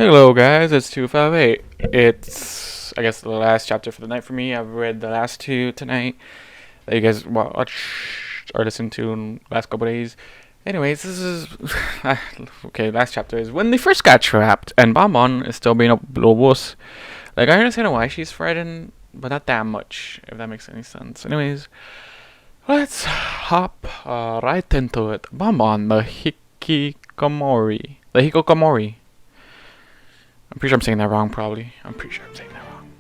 Hello guys, it's 258. It's, I guess, the last chapter for the night for me. I've read the last two tonight that you guys watched or listened to in the last couple days. Anyways, this is... okay, last chapter is when they first got trapped and Bonbon is still being a little wuss. Like, I understand why she's frightened, but not that much, if that makes any sense. Anyways, let's hop right into it. Bonbon, the Hikikomori. The Hikikomori. I'm pretty sure I'm saying that wrong, probably. I'm pretty sure I'm saying that wrong.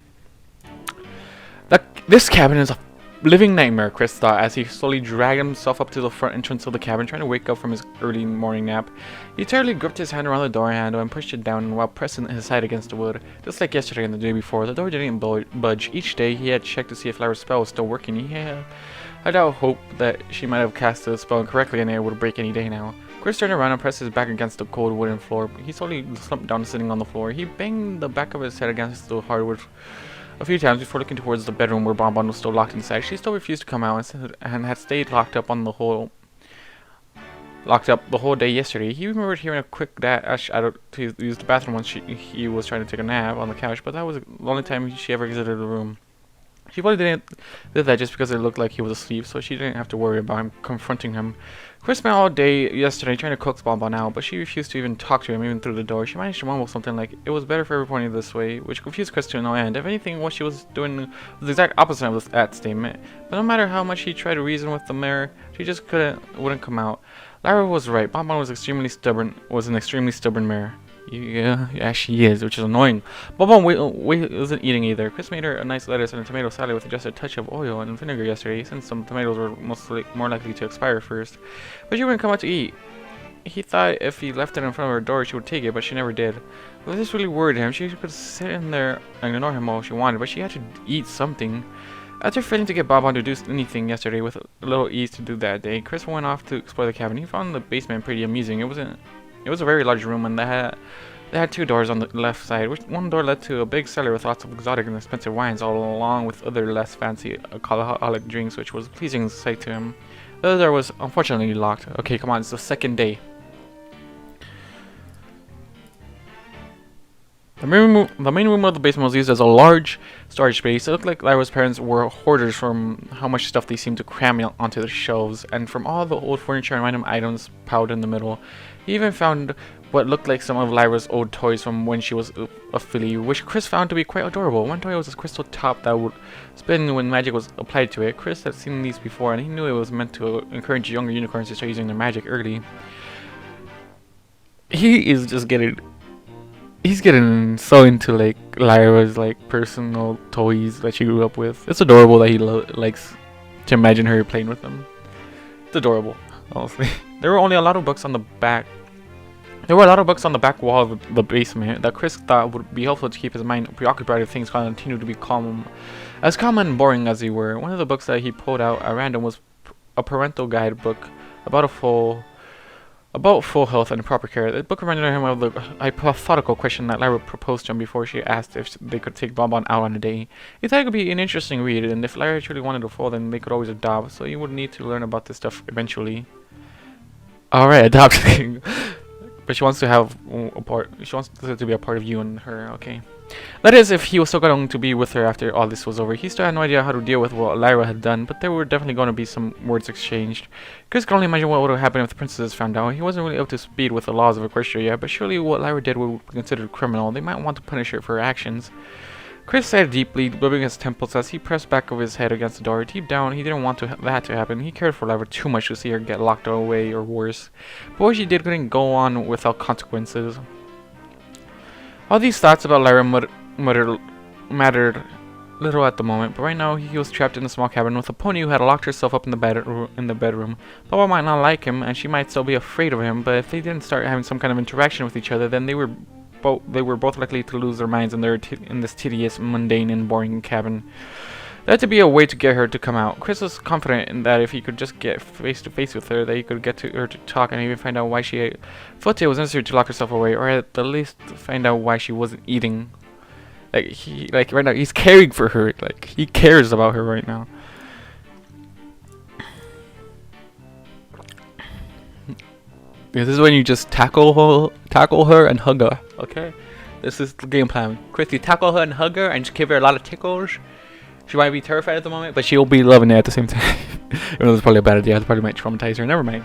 This cabin is a living nightmare, Chris thought as he slowly dragged himself up to the front entrance of the cabin, trying to wake up from his early morning nap. He tightly gripped his hand around the door handle and pushed it down while pressing his head against the wood. Just like yesterday and the day before, the door didn't budge. Each day, he had checked to see if Lyra's spell was still working. He had out hope that she might have cast the spell incorrectly and it would break any day now. Chris turned around and pressed his back against the cold wooden floor. He slowly slumped down, sitting on the floor. He banged the back of his head against the hardwood a few times before looking towards the bedroom where Bonbon was still locked inside. She still refused to come out and had stayed locked up the whole day yesterday. He remembered hearing a quick dash out to use the bathroom when he was trying to take a nap on the couch, but that was the only time she ever exited the room. She probably did that just because it looked like he was asleep, so she didn't have to worry about him confronting him. Chris spent all day yesterday trying to coax Bonbon out, but she refused to even talk to him, even through the door. She managed to mumble something like, it was better for everybody this way, which confused Chris to no end. If anything, what she was doing was the exact opposite of that statement. But no matter how much he tried to reason with the mirror, she just wouldn't come out. Lyra was right. Bonbon was an extremely stubborn mirror. Yeah, she is, which is annoying. Bonbon wasn't eating either. Chris made her a nice lettuce and a tomato salad with just a touch of oil and vinegar yesterday, since some tomatoes were more likely to expire first. But she wouldn't come out to eat. He thought if he left it in front of her door, she would take it, but she never did. Well, this really worried him. She could sit in there and ignore him all she wanted, but she had to eat something. After failing to get Bonbon to do anything yesterday with a little ease to do that day, Chris went off to explore the cabin. He found the basement pretty amusing. It was a very large room, and they had two doors on the left side. One door led to a big cellar with lots of exotic and expensive wines, all along with other less fancy alcoholic drinks, which was a pleasing sight to him. The other door was unfortunately locked. Okay, come on, it's the second day. The main room of the basement was used as a large storage space. It looked like Lyra's parents were hoarders from how much stuff they seemed to cram onto the shelves, and from all the old furniture and random items piled in the middle. He even found what looked like some of Lyra's old toys from when she was a filly, which Chris found to be quite adorable. One toy was a crystal top that would spin when magic was applied to it. Chris had seen these before, and he knew it was meant to encourage younger unicorns to start using their magic early. He's getting so into like Lyra's like personal toys that she grew up with. It's adorable that he likes to imagine her playing with them. It's adorable, honestly. There were a lot of books on the back wall of the basement that Chris thought would be helpful to keep his mind preoccupied if things continued to be calm and boring as they were. One of the books that he pulled out at random was a parental guidebook about full health and proper care. The book reminded him of the hypothetical question that Lyra proposed to him before she asked if they could take Bonbon out on a day. He thought it could be an interesting read, and if Lyra truly wanted a foal, then they could always adopt, so he would need to learn about this stuff eventually. Alright, adopting. But she wants to have she wants it to be a part of you and her, okay. That is, if he was still going to be with her after all this was over. He still had no idea how to deal with what Lyra had done, but there were definitely going to be some words exchanged. Chris could only imagine what would have happened if the princesses found out. He wasn't really up to speed with the laws of Equestria yet, but surely what Lyra did would be considered criminal. They might want to punish her for her actions. Chris sighed deeply, rubbing his temples as he pressed back of his head against the door. Deep down, he didn't want that to happen. He cared for Lyra too much to see her get locked away or worse. But what she did couldn't go on without consequences. All these thoughts about Lyra mattered little at the moment, but right now he was trapped in a small cabin with a pony who had locked herself up in the bedroom. Papa might not like him, and she might still be afraid of him, but if they didn't start having some kind of interaction with each other, then they were both likely to lose their minds in this tedious, mundane, and boring cabin. There had to be a way to get her to come out. Chris was confident in that if he could just get face to face with her, that he could get her to talk and even find out why she felt it was necessary to lock herself away, or at the least find out why she wasn't eating. Like right now, he's caring for her. Like, he cares about her right now. This is when you just tackle her and hug her, okay? This is the game plan. Chris, you tackle her and hug her and just give her a lot of tickles. She might be terrified at the moment, but she'll be loving it at the same time. Even though it's probably a bad idea, it probably might traumatize her. Never mind.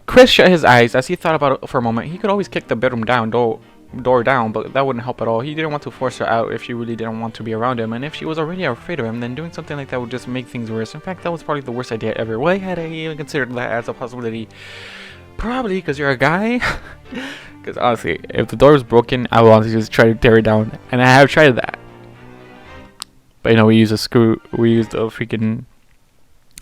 Chris shut his eyes as he thought about it for a moment. He could always kick the bedroom door down, but that wouldn't help at all. He didn't want to force her out if she really didn't want to be around him, and if she was already afraid of him, then doing something like that would just make things worse. In fact, that was probably the worst idea ever. Why had I even considered that as a possibility? Probably because you're a guy. Because honestly, if the door was broken, I would honestly just try to tear it down, and I have tried that. But you know, we used a freaking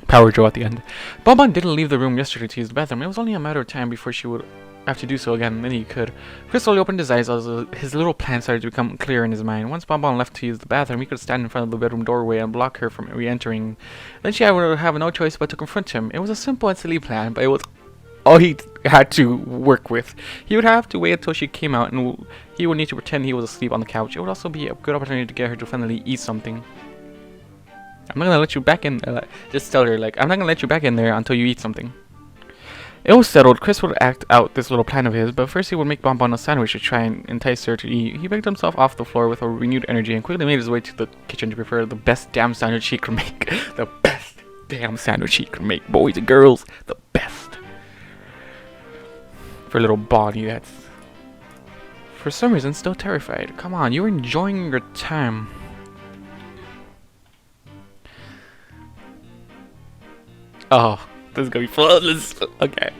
power drill at the end. Bonbon didn't leave the room yesterday to use the bathroom. It was only a matter of time before she would have to do so again, then he could. Chris slowly opened his eyes as his little plan started to become clear in his mind. Once Bonbon left to use the bathroom, he could stand in front of the bedroom doorway and block her from re-entering. Then she would have no choice but to confront him. It was a simple and silly plan, but it was all he had to work with. He would have to wait until she came out, and he would need to pretend he was asleep on the couch. It would also be a good opportunity to get her to finally eat something. I'm not gonna let you back in. Just tell her, like, I'm not gonna let you back in there until you eat something. It was settled. Chris would act out this little plan of his, but first he would make Bonbon a sandwich to try and entice her to eat. He picked himself off the floor with a renewed energy and quickly made his way to the kitchen to prepare the best damn sandwich he could make. The best damn sandwich he could make, boys and girls. The best. For a little Bonnie that's, for some reason, still terrified. Come on, you were enjoying your time. Oh, this is gonna be fun. Okay.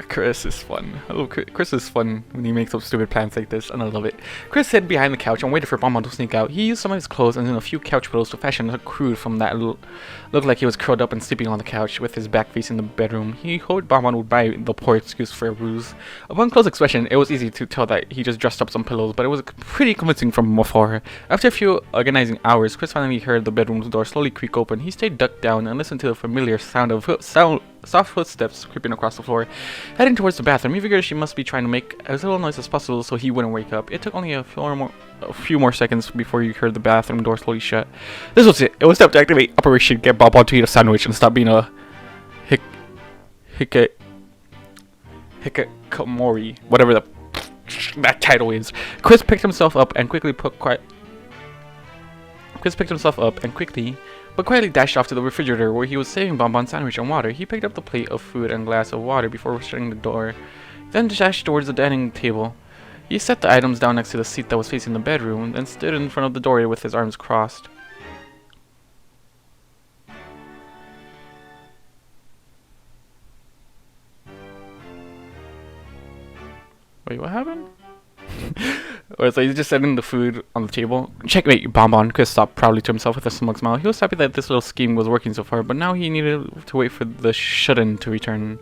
Chris is fun. Oh, Chris is fun when he makes up stupid plans like this, and I love it. Chris hid behind the couch and waited for Bonbon to sneak out. He used some of his clothes and then a few couch pillows to fashion a crude from that looked like he was curled up and sleeping on the couch with his back facing the bedroom. He hoped Bonbon would buy the poor excuse for a ruse. Upon close inspection, it was easy to tell that he just dressed up some pillows, but it was pretty convincing from afar. After a few agonizing hours, Chris finally heard the bedroom door slowly creak open. He stayed ducked down and listened to the familiar sound of soft footsteps creeping across the floor. Heading towards the bathroom, he figured she must be trying to make as little noise as possible so he wouldn't wake up. It took only a few more seconds before you heard the bathroom door slowly shut. This was it. It was time to activate Operation Get Bonbon to eat a sandwich and stop being a Hikikomori, whatever that title is. Chris picked himself up and quickly but quietly dashed off to the refrigerator where he was saving Bonbon's sandwich and water. He picked up the plate of food and glass of water before shutting the door, then dashed towards the dining table. He set the items down next to the seat that was facing the bedroom, then stood in front of the doorway with his arms crossed. Wait, what happened? Or so he's just setting the food on the table. Checkmate, Bonbon. Chris stopped proudly to himself with a smug smile. He was happy that this little scheme was working so far, but now he needed to wait for the Ch.10 to return.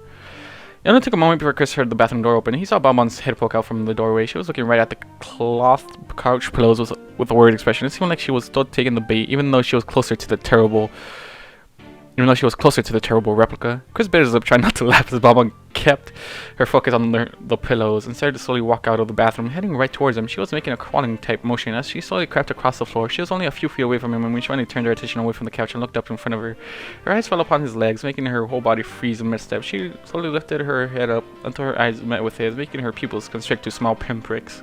It only took a moment before Chris heard the bathroom door open. He saw Bonbon's head poke out from the doorway. She was looking right at the cloth couch pillows with a worried expression. It seemed like she was still taking the bait, even though she was closer to the terrible replica. Chris bit his lip, trying not to laugh as Bonbon kept her focus on the pillows and started to slowly walk out of the bathroom, heading right towards him. She was making a crawling type motion as she slowly crept across the floor. She was only a few feet away from him when she finally turned her attention away from the couch and looked up in front of her. Her eyes fell upon his legs, making her whole body freeze in mid-step. She slowly lifted her head up until her eyes met with his, making her pupils constrict to small pinpricks.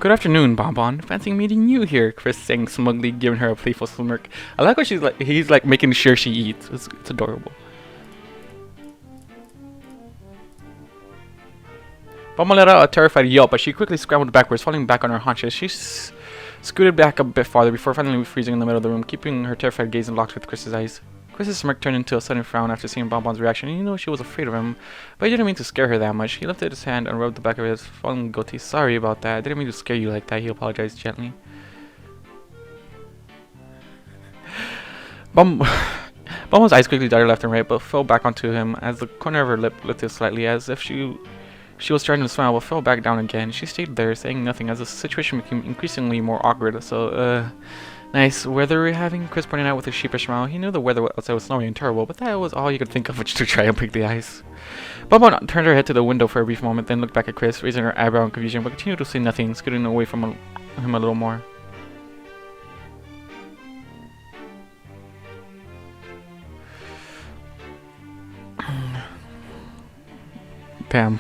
Good afternoon, Bonbon. Fancy meeting you here, Chris sang smugly, giving her a playful smirk. I like how he's making sure she eats. It's adorable. Bonbon let out a terrified yelp, but she quickly scrambled backwards, falling back on her haunches. She scooted back a bit farther before finally freezing in the middle of the room, keeping her terrified gaze locked with Chris's eyes. Chris's smirk turned into a sudden frown after seeing Bonbon's reaction. He knew she was afraid of him, but he didn't mean to scare her that much. He lifted his hand and rubbed the back of his fallen goatee. Sorry about that. I didn't mean to scare you like that. He apologized gently. Bonbon's eyes quickly darted left and right, but fell back onto him as the corner of her lip lifted slightly, as if she was trying to smile, but fell back down again. She stayed there, saying nothing, as the situation became increasingly more awkward. So, nice weather we're having, Chris pointed out with a sheepish smile. He knew the weather outside was snowy and terrible, but that was all you could think of to try and break the ice. Bonbon turned her head to the window for a brief moment, then looked back at Chris, raising her eyebrow in confusion, but continued to say nothing, scooting away from him a little more. Damn.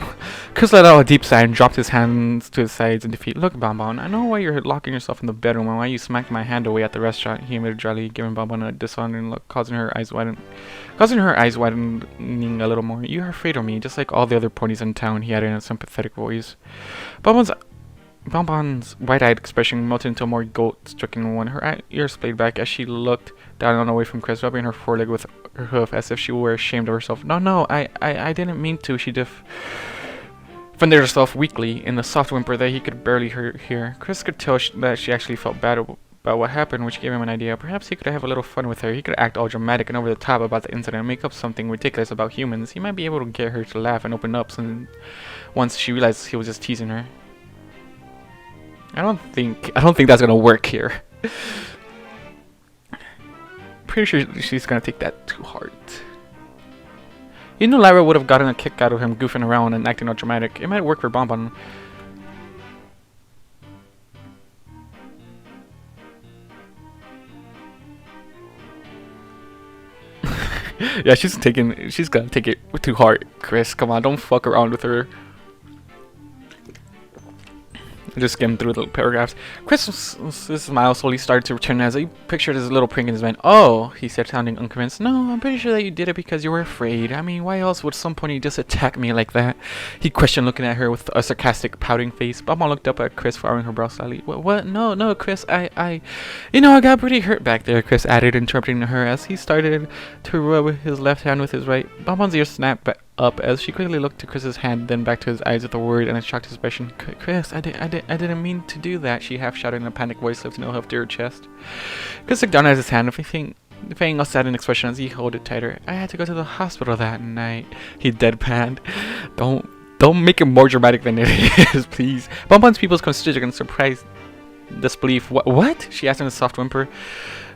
Chris let out a deep sigh and dropped his hands to his sides in defeat. Look, Bonbon, I know why you're locking yourself in the bedroom and why you smacked my hand away at the restaurant, he admitted dryly, giving Bonbon a dishonoring look, causing her eyes widening a little more. You are afraid of me, just like all the other ponies in town, he added in a sympathetic voice. Bonbon's wide-eyed expression melted into a more goat-stricken one. Her ears played back as she looked down and away from Chris, rubbing her foreleg with her hoof as if she were ashamed of herself. No, I didn't mean to, she defended herself weakly in the soft whimper that he could barely hear. Chris could tell that she actually felt bad about what happened, which gave him an idea. Perhaps he could have a little fun with her. He could act all dramatic and over the top about the incident and make up something ridiculous about humans. He might be able to get her to laugh and open up once she realized he was just teasing her. I don't think that's gonna work here. Pretty sure she's gonna take that too hard. You knew Lyra would have gotten a kick out of him goofing around and acting all dramatic. It might work for Bonbon. Yeah, she's gonna take it too hard. Chris, come on, don't fuck around with her. Just skim through the paragraphs. Chris's smile slowly started to return as he pictured his little prank in his mind. Oh, he said, sounding unconvinced. No, I'm pretty sure that you did it because you were afraid. I mean, why else would some pony just attack me like that? He questioned, looking at her with a sarcastic, pouting face. Bonbon looked up at Chris, furrowing her brow slightly. What? No, Chris, I got pretty hurt back there, Chris added, interrupting her as he started to rub his left hand with his right. Bonbon's ear snapped up as she quickly looked to Chris's hand, then back to his eyes with a worried and a shocked expression. Chris, I didn't mean to do that, she half shouted in a panicked voice, lifting her up to her chest. Chris looked down at his hand, feigning a saddened expression as he held it tighter. I had to go to the hospital that night, he deadpanned. Don't make it more dramatic than it is, please. Bonbon's pupils constricted in surprised disbelief. What? She asked in a soft whimper.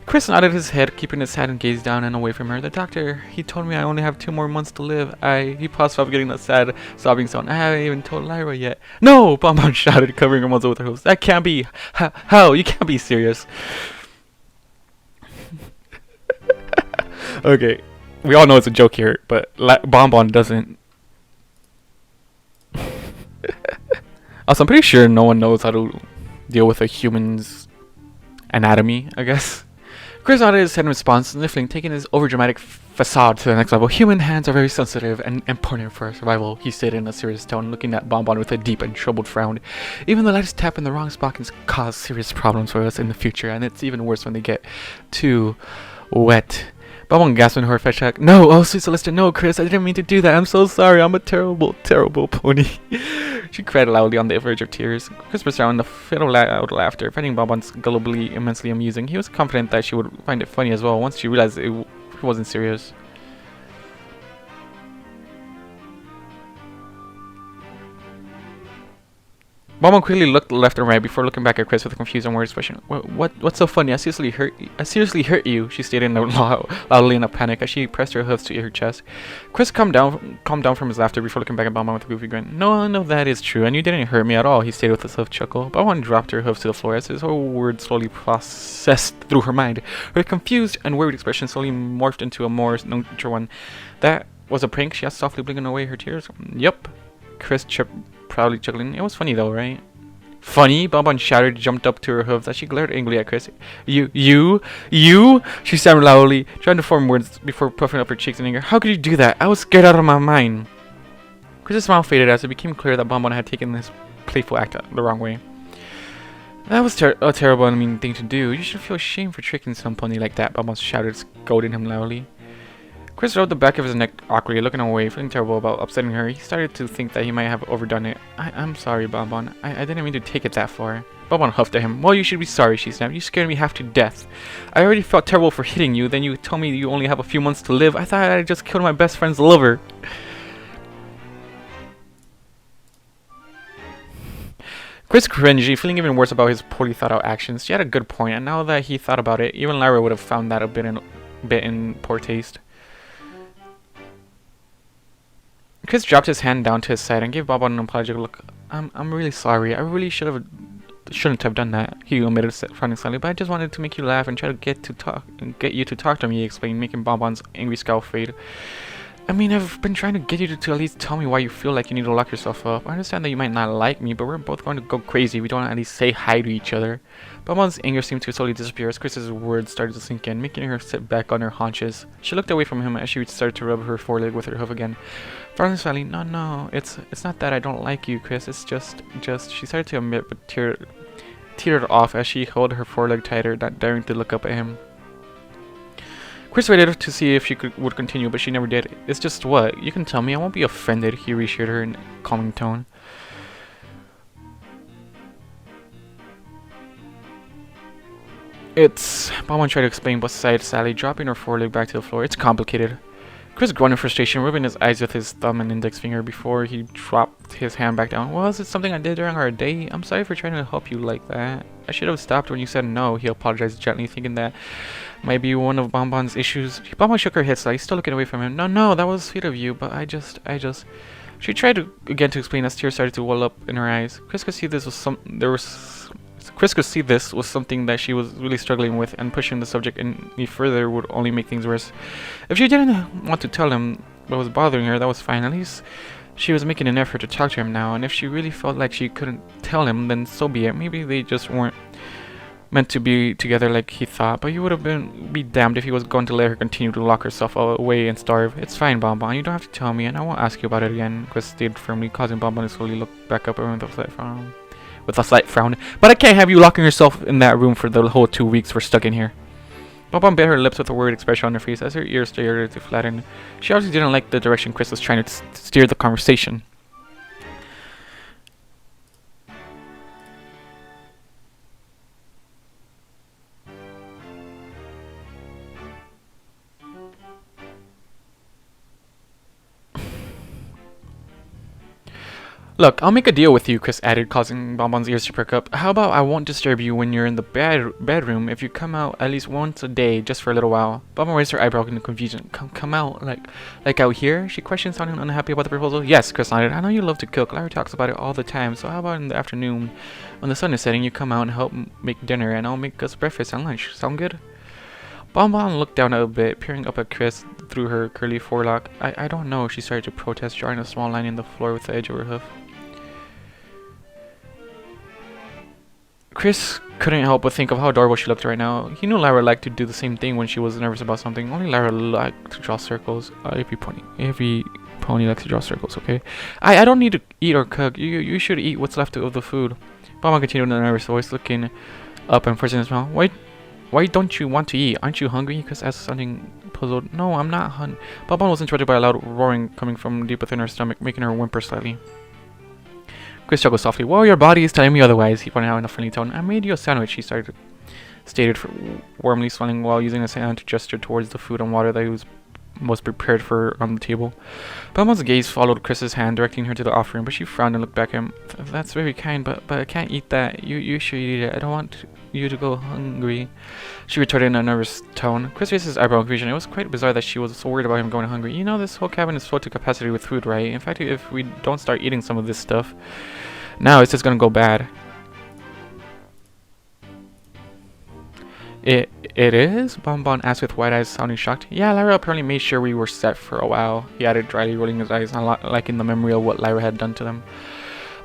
Chris nodded his head, keeping his head and gaze down and away from her. The doctor, he told me I only have 2 more months to live. He paused, getting a sad, sobbing sound. I haven't even told Lyra yet. No! Bonbon shouted, covering her muzzle with her hooves. That can't be. How? You can't be serious. Okay, we all know it's a joke here, but Bonbon doesn't. Also, I'm pretty sure no one knows how to deal with a human's anatomy, I guess. Chris nodded his head in response, sniffling, taking his overdramatic facade to the next level. Human hands are very sensitive and important for our survival, he said in a serious tone, looking at Bonbon with a deep and troubled frown. Even the lightest tap in the wrong spot can cause serious problems for us in the future, and it's even worse when they get too wet. Bonbon gasped in horrified shock. No, oh sweet Celeste, no, Chris, I didn't mean to do that. I'm so sorry. I'm a terrible, terrible pony. She cried loudly on the verge of tears. Chris burst out in a fit of loud laughter, finding Bonbon's gullibly immensely amusing. He was confident that she would find it funny as well once she realized it wasn't serious. Bonbon quickly looked left and right before looking back at Chris with a confused and worried expression. What's so funny? I seriously hurt you, she stated loudly in a panic as she pressed her hoofs to her chest. Chris calmed down from his laughter before looking back at Bonbon with a goofy grin. No, that is true, and you didn't hurt me at all, he stated with a soft chuckle. Bonbon dropped her hoofs to the floor as his whole words slowly processed through her mind. Her confused and worried expression slowly morphed into a more neutral one. That was a prank, she asked, softly blinking away her tears. Yup, Chris chirped, proudly chuckling. It was funny though, right? Funny? Bonbon shouted, jumped up to her hooves as she glared angrily at Chris. You? She stammered loudly, trying to form words before puffing up her cheeks in anger. How could you do that? I was scared out of my mind. Chris's smile faded as it became clear that Bonbon had taken this playful act the wrong way. That was a terrible and mean thing to do. You should feel ashamed for tricking some pony like that, Bonbon shouted, scolding him loudly. Chris rubbed the back of his neck awkwardly, looking away, feeling terrible about upsetting her. He started to think that he might have overdone it. I'm sorry, Bonbon. I didn't mean to take it that far. Bonbon huffed at him. Well, you should be sorry, she snapped. You scared me half to death. I already felt terrible for hitting you, then you told me you only have a few months to live. I thought I just killed my best friend's lover. Chris cringed, feeling even worse about his poorly thought out actions. She had a good point, and now that he thought about it, even Lyra would have found that a bit in poor taste. Chris dropped his hand down to his side and gave Bonbon an apologetic look. I'm really sorry. I really shouldn't have done that, he admitted, frowning slightly, but I just wanted to make you laugh and try to get you to talk to me, he explained, making Bonbon's angry scowl fade. I mean, I've been trying to get you to at least tell me why you feel like you need to lock yourself up. I understand that you might not like me, but we're both going to go crazy if we don't at least say hi to each other. Bonbon's anger seemed to slowly disappear as Chris's words started to sink in, making her sit back on her haunches. She looked away from him as she started to rub her foreleg with her hoof again. Finally, slightly, no, it's not that I don't like you, Chris. It's just. She started to admit, but teetered off as she held her foreleg tighter, not daring to look up at him. Chris waited to see if she would continue, but she never did. It's just what? You can tell me, I won't be offended, he reassured her in a calming tone. Bonbon tried to explain, but sighed sadly, dropping her foreleg back to the floor. It's complicated. Chris groaned in frustration, rubbing his eyes with his thumb and index finger before he dropped his hand back down. Well, is it something I did during our date? I'm sorry for trying to help you like that. I should have stopped when you said no, he apologized gently, thinking that might be one of Bonbon's issues. Bonbon shook her head slightly, still looking away from him. No, that was sweet of you, but I just... She tried again to explain as tears started to well up in her eyes. Chris could see this was something that she was really struggling with, and pushing the subject any further would only make things worse. If she didn't want to tell him what was bothering her, that was fine. At least she was making an effort to talk to him now, and if she really felt like she couldn't tell him, then so be it. Maybe they just weren't meant to be together like he thought, but he would have be damned if he was going to let her continue to lock herself away and starve. It's fine, Bonbon. You don't have to tell me, and I won't ask you about it again, Chris stated firmly, causing Bonbon to slowly look back up at him with a slight frown. But I can't have you locking yourself in that room for the whole 2 weeks we're stuck in here. Bonbon bit her lips with a worried expression on her face as her ears started to flatten. She obviously didn't like the direction Chris was trying to steer the conversation. Look, I'll make a deal with you, Chris added, causing Bonbon's ears to perk up. How about I won't disturb you when you're in the bedroom if you come out at least once a day, just for a little while? Bonbon raised her eyebrow in confusion. Come out? Like out here? She questioned, sounding unhappy about the proposal. Yes, Chris nodded. I know you love to cook. Lyra talks about it all the time, so how about in the afternoon, when the sun is setting, you come out and help make dinner, and I'll make us breakfast and lunch. Sound good? Bonbon looked down a bit, peering up at Chris through her curly forelock. I don't know, she started to protest, drawing a small line in the floor with the edge of her hoof. Chris couldn't help but think of how adorable she looked right now. He knew Lyra liked to do the same thing when she was nervous about something. Only Lyra liked to draw circles. Every pony likes to draw circles, okay? I don't need to eat or cook. You should eat what's left of the food. Bonbon continued in a nervous voice, looking up and forcing his mouth. Why don't you want to eat? Aren't you hungry? Chris asked, sounding puzzled. No, I'm not hungry. Bonbon was interrupted by a loud roaring coming from deep within her stomach, making her whimper slightly. Chris chuckled softly. Well, your body is telling me otherwise, he pointed out in a friendly tone. I made you a sandwich, he stated, warmly smiling while using his hand to gesture towards the food and water that he was prepared for on the table. Bonbon's gaze followed Chris's hand, directing her to the offering, but she frowned and looked back at him. That's very kind, but I can't eat that. You should eat it. I don't want you to go hungry, she retorted in a nervous tone. Chris raised his eyebrow in confusion. It was quite bizarre that she was so worried about him going hungry. You know, this whole cabin is full to capacity with food, right? In fact, if we don't start eating some of this stuff now, it's just gonna go bad. It is? Bonbon asked with wide eyes, sounding shocked. Yeah, Lyra apparently made sure we were set for a while, he added dryly, rolling his eyes, not liking the memory of what Lyra had done to them.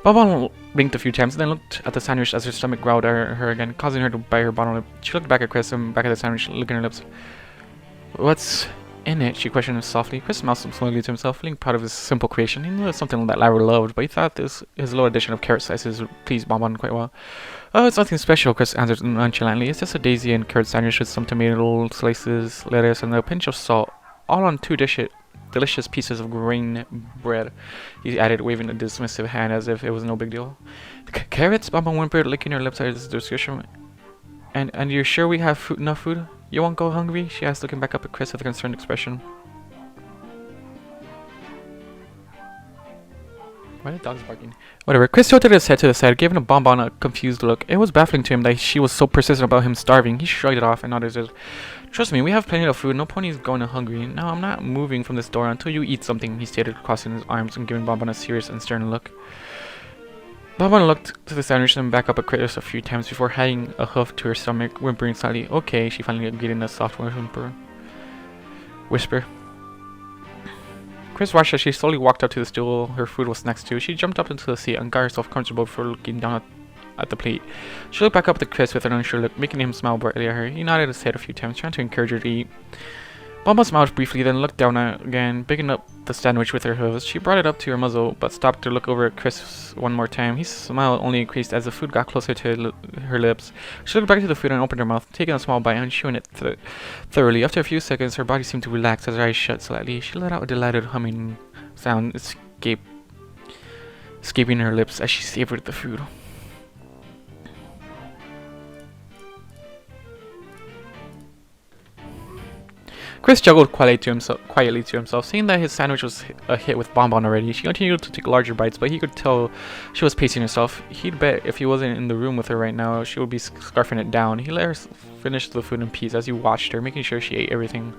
Bonbon blinked a few times, then looked at the sandwich as her stomach growled at her again, causing her to bite her bottom lip. She looked back at Chris and back at the sandwich, licking her lips. What's in it? She questioned softly. Chris smiled slowly to himself, feeling proud of his simple creation. He knew it was something that Lyra loved, but he thought his little addition of carrot slices pleased Bonbon quite well. Oh, it's nothing special, Chris answered nonchalantly. It's just a daisy and carrot sandwich with some tomato slices, lettuce, and a pinch of salt, all on two delicious pieces of grain bread, he added, waving a dismissive hand as if it was no big deal. Carrots? Bonbon whimpered, licking her lips at his description. And you're sure we have enough food? You won't go hungry? She asked, looking back up at Chris with a concerned expression. Why are the dogs barking? Whatever. Chris tilted his head to the side, giving a Bonbon a confused look. It was baffling to him that she was so persistent about him starving. He shrugged it off and nodded. Trust me, we have plenty of food. No pony's going hungry. No, I'm not moving from this door until you eat something, he stated, crossing his arms and giving Bonbon a serious and stern look. Bonbon looked to the sandwich and back up at Chris a few times before adding a hoof to her stomach, whimpering slightly. Okay, she finally agreed in a soft whisper. Chris watched as she slowly walked up to the stool her food was next to. She jumped up into the seat and got herself comfortable before looking down at the plate. She looked back up at Chris with an unsure look, making him smile brightly at her. He nodded his head a few times, trying to encourage her to eat. Bonbon smiled briefly, then looked down again, picking up the sandwich with her hooves. She brought it up to her muzzle, but stopped to look over at Chris one more time. His smile only increased as the food got closer to her lips. She looked back to the food and opened her mouth, taking a small bite and chewing it thoroughly. After a few seconds, her body seemed to relax as her eyes shut slightly. She let out a delighted humming sound, escaping her lips as she savored the food. Chris chuckled quietly to himself, seeing that his sandwich was a hit with Bonbon already. She continued to take larger bites, but he could tell she was pacing herself. He'd bet if he wasn't in the room with her right now, she would be scarfing it down. He let her finish the food in peace as he watched her, making sure she ate everything.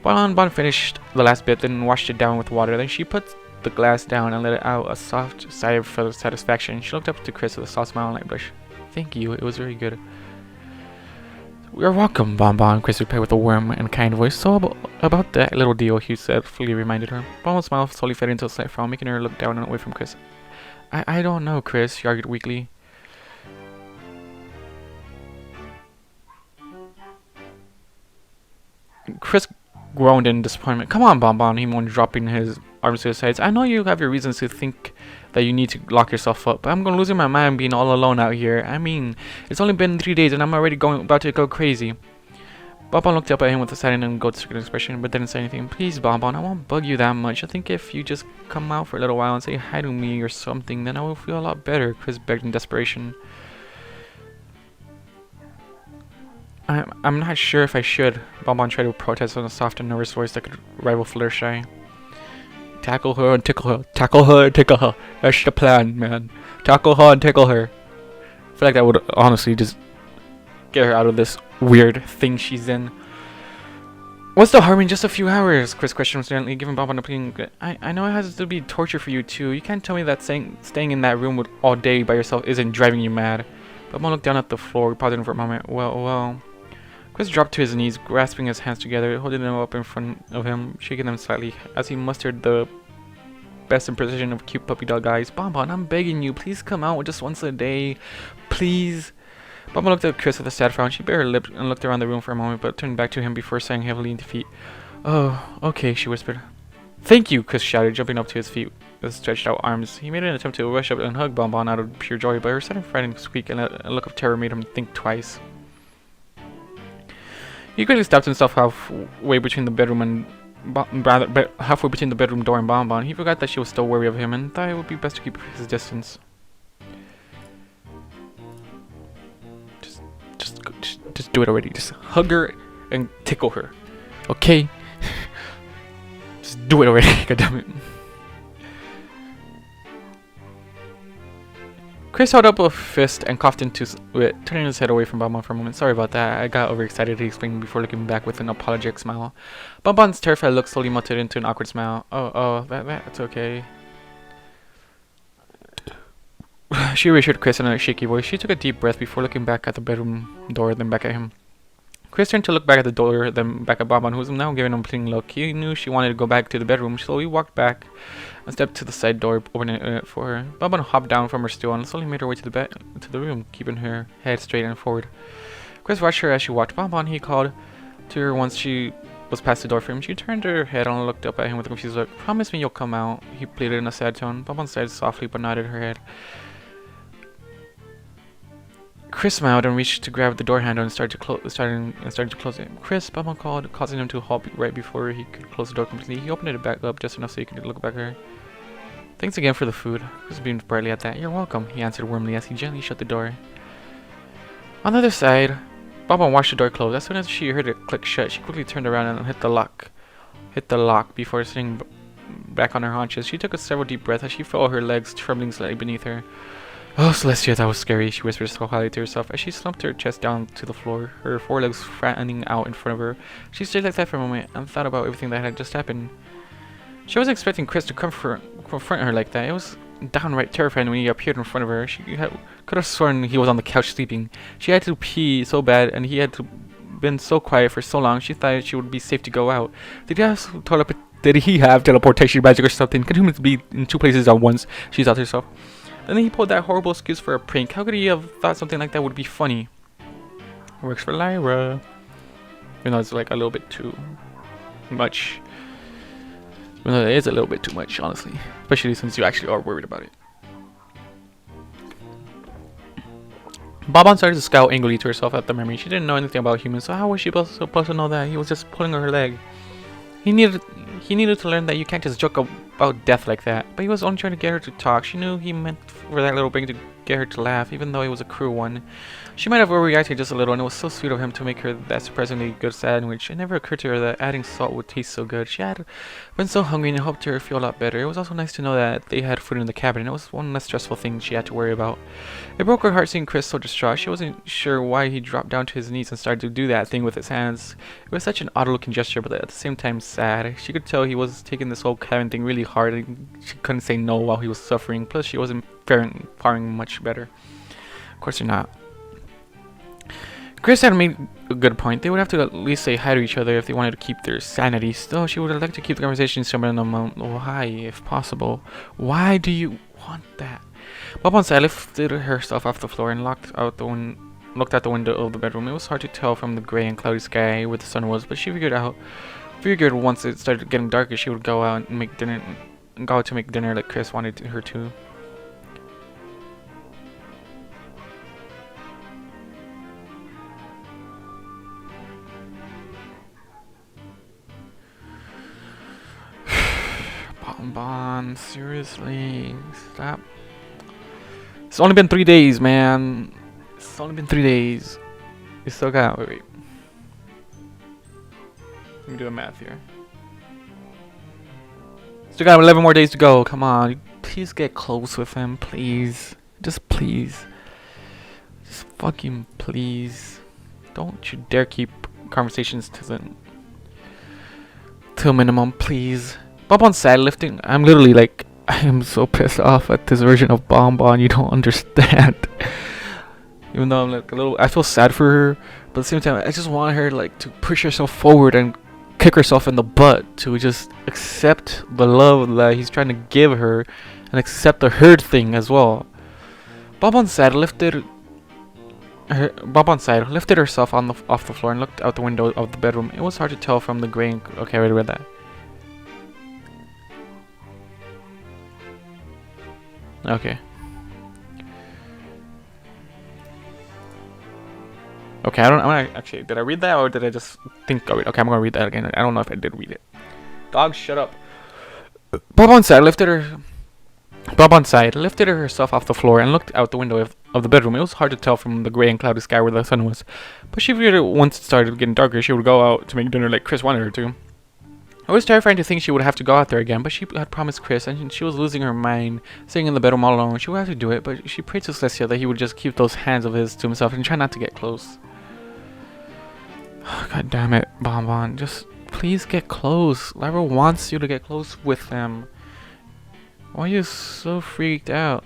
Bonbon finished the last bit, then washed it down with water. Then she put the glass down and let out a soft sigh of satisfaction. She looked up to Chris with a soft smile and light blush. "Thank you, it was very good." "You're welcome, Bonbon," Chris replied with a warm and kind voice. "So about that little deal," he said, fully reminded her. Bonbon's smile slowly faded into a slight frown, making her look down and away from Chris. I don't know, Chris," she argued weakly. Chris groaned in disappointment. "Come on, Bonbon," he moaned, dropping his arms to his sides. "I know you have your reasons to think that you need to lock yourself up, but I'm gonna lose my mind being all alone out here. I mean, it's only been 3 days and I'm already about to go crazy." Bonbon looked up at him with a saddened and goat-stricken expression, but didn't say anything. "Please, Bonbon, I won't bug you that much. I think if you just come out for a little while and say hi to me or something, then I will feel a lot better," Chris begged in desperation. I'm not sure if I should," Bonbon tried to protest in a soft and nervous voice that could rival Fluttershy. "Tackle her and tickle her. Tackle her and tickle her. That's the plan, man. Tackle her and tickle her." I feel like that would honestly just get her out of this weird thing she's in. "What's the harm in just a few hours?" Chris questioned gently, giving Bonbon a pleading look. I know it has to be torture for you too. You can't tell me that staying in that room all day by yourself isn't driving you mad. Bonbon looked down at the floor, pausing for a moment. Well. Chris dropped to his knees, grasping his hands together, holding them up in front of him, shaking them slightly as he mustered the best impression of cute puppy dog eyes. "Bonbon, I'm begging you, please come out just once a day. Please." Bonbon looked at Chris with a sad frown. She bit her lip and looked around the room for a moment, but turned back to him before sighing heavily in defeat. "Oh, okay," she whispered. "Thank you," Chris shouted, jumping up to his feet with stretched out arms. He made an attempt to rush up and hug Bonbon out of pure joy, but her sudden frightened squeak and a look of terror made him think twice. He quickly stopped himself halfway between the bedroom door and Bonbon. He forgot that she was still wary of him and thought it would be best to keep his distance. Just do it already. Just hug her and tickle her, okay? Just do it already. God damn it. Chris held up a fist and coughed into it, turning his head away from Bonbon for a moment. "Sorry about that. I got overexcited," he explained before looking back with an apologetic smile. Bonbon's terrified look slowly melted into an awkward smile. That's okay." She reassured Chris in a shaky voice. She took a deep breath before looking back at the bedroom door, then back at him. Chris turned to look back at the door, then back at Bonbon, who was now giving him a pleading look. He knew she wanted to go back to the bedroom, so he walked back and stepped to the side door, opening it for her. Bonbon hopped down from her stool and slowly made her way to the room, keeping her head straight and forward. Chris watched her as she walked. "Bonbon," he called to her once she was past the door frame. She turned her head and looked up at him with a confused look. "Promise me you'll come out," he pleaded in a sad tone. Bonbon sighed softly but nodded her head. Chris smiled and reached to grab the door handle and started to close it. "Chris," Bonbon called, causing him to halt right before he could close the door completely. He opened it back up just enough so he could look back at her. "Thanks again for the food." Chris beamed brightly at that. "You're welcome," he answered warmly as he gently shut the door. On the other side, Bonbon watched the door close. As soon as she heard it click shut, she quickly turned around and hit the lock before sitting back on her haunches. She took several deep breaths as she felt her legs trembling slightly beneath her. "Oh, Celestia, that was scary," she whispered so quietly to herself as she slumped her chest down to the floor, her forelegs flattening out in front of her. She stayed like that for a moment and thought about everything that had just happened. She wasn't expecting Chris to confront her like that. It was downright terrifying when he appeared in front of her. She could have sworn he was on the couch sleeping. She had to pee so bad, and he had been so quiet for so long. She thought she would be safe to go out. The gas Did he have teleportation magic or something? Can humans be in 2 places at once? She thought to herself. And then he pulled that horrible excuse for a prank. How could he have thought something like that would be funny? Works for Lyra. You know, it's like a little bit too much. You know, it is a little bit too much, honestly. Especially since you actually are worried about it. Bonbon started to scowl angrily to herself at the memory. She didn't know anything about humans, so how was she supposed to know that? He was just pulling her leg. He needed to learn that you can't just joke about death like that. But he was only trying to get her to talk. She knew he meant for that little prank to get her to laugh, even though it was a cruel one. She might have overreacted just a little, and it was so sweet of him to make her that surprisingly good sandwich. It never occurred to her that adding salt would taste so good. She had been so hungry, and it helped her feel a lot better. It was also nice to know that they had food in the cabin, and it was one less stressful thing she had to worry about. It broke her heart seeing Chris so distraught. She wasn't sure why he dropped down to his knees and started to do that thing with his hands. It was such an odd-looking gesture, but at the same time sad. She could tell he was taking this whole cabin thing really hard, and she couldn't say no while he was suffering. Plus, she wasn't faring much better. Of course, you're not. Chris had made a good point. They would have to at least say hi to each other if they wanted to keep their sanity. Still, she would have liked to keep the conversation somewhere in the why, if possible. Why do you want that? Bonbon lifted herself off the floor and looked out the window of the bedroom. It was hard to tell from the gray and cloudy sky where the sun was, but she figured once it started getting darker, she would go out and go out to make dinner like Chris wanted her to. Bonbon, seriously, stop. It's only been 3 days, man. It's only been 3 days. You still got wait. Let me do the math here. Still got 11 more days to go. Come on, please get close with him, please. Just please. Just fucking please. Don't you dare keep conversations to a minimum, please. Bonbon said, lifting. I'm literally like, I am so pissed off at this version of Bonbon. You don't understand. Even though I'm like a little, I feel sad for her, but at the same time, I just want her like to push herself forward and kick herself in the butt to just accept the love that he's trying to give her, and accept the herd thing as well. Bonbon lifted herself off the floor and looked out the window of the bedroom. It was hard to tell from the gray. Okay, I already read that. Okay. Okay, I'm gonna actually, did I read that or did I just think of it? Okay, I'm gonna read that again. I don't know if I did read it. Dog, shut up. Bonbon lifted herself off the floor and looked out the window of the bedroom. It was hard to tell from the gray and cloudy sky where the sun was, but she figured once it started getting darker, she would go out to make dinner like Chris wanted her to. It was terrifying to think she would have to go out there again, but she had promised Chris, and she was losing her mind, sitting in the bedroom all alone. She would have to do it, but she prayed to Celestia that he would just keep those hands of his to himself and try not to get close. God damn it, Bonbon. Just please get close. Lyra wants you to get close with him. Why are you so freaked out?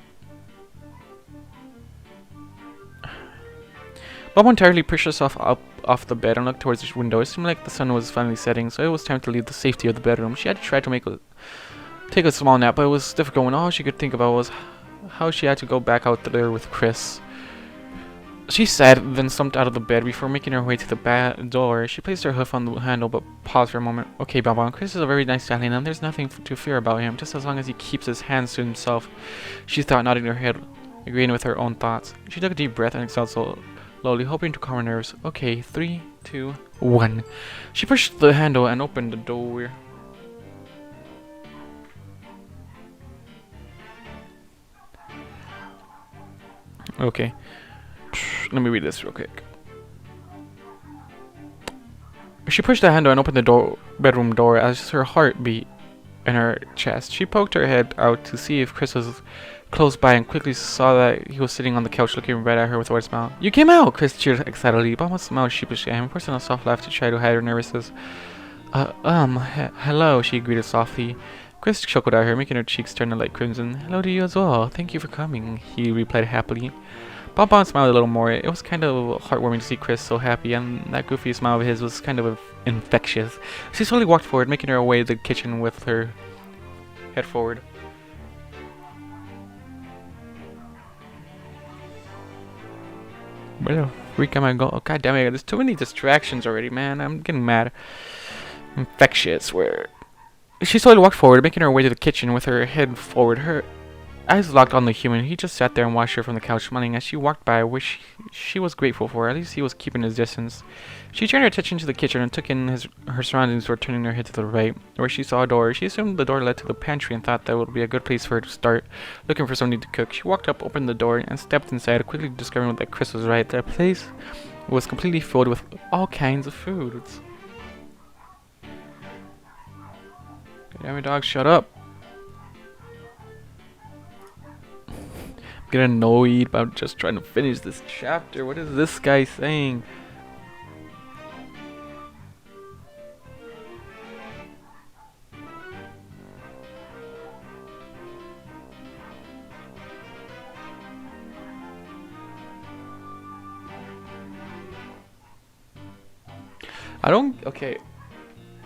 Bonbon entirely pushed herself up off the bed and looked towards the window. It seemed like the sun was finally setting, so it was time to leave the safety of the bedroom. She had to try to take a small nap, but it was difficult when all she could think about was how she had to go back out there with Chris. She sighed, then slumped out of the bed before making her way to the door. She placed her hoof on the handle, but paused for a moment. Okay, Bonbon, Chris is a very nice stallion, and there's nothing to fear about him, just as long as he keeps his hands to himself, she thought, nodding her head, agreeing with her own thoughts. She took a deep breath and exhaled slowly, hoping to calm her nerves. Okay, 3, 2, 1. She pushed the handle and opened the door. Okay. Let me read this real quick. She pushed the handle and opened the bedroom door as her heart beat in her chest. She poked her head out to see if Chris was close by and quickly saw that he was sitting on the couch looking right at her with a wide smile. You came out! Chris cheered excitedly. Bonbon smiled sheepishly at him, forcing a soft laugh to try to hide her nervousness. Hello, she greeted softly. Chris chuckled at her, making her cheeks turn a light crimson. Hello to you as well. Thank you for coming, he replied happily. Bonbon smiled a little more. It was kind of heartwarming to see Chris so happy, and that goofy smile of his was kind of infectious. She slowly walked forward, making her way to the kitchen with her head forward. Where the freak am I going? Oh, God damn it, there's too many distractions already, man. I'm getting mad. Infectious, where... She slowly walked forward, making her way to the kitchen with her head forward. Her eyes locked on the human. He just sat there and watched her from the couch, smiling as she walked by, which she was grateful for. At least he was keeping his distance. She turned her attention to the kitchen and took in her surroundings before turning her head to the right, where she saw a door. She assumed the door led to the pantry and thought that would be a good place for her to start looking for something to cook. She walked up, opened the door, and stepped inside, quickly discovering that Chris was right. That place was completely filled with all kinds of foods. Damn it, dog, shut up. I'm getting annoyed, but I'm just trying to finish this chapter. What is this guy saying? Okay.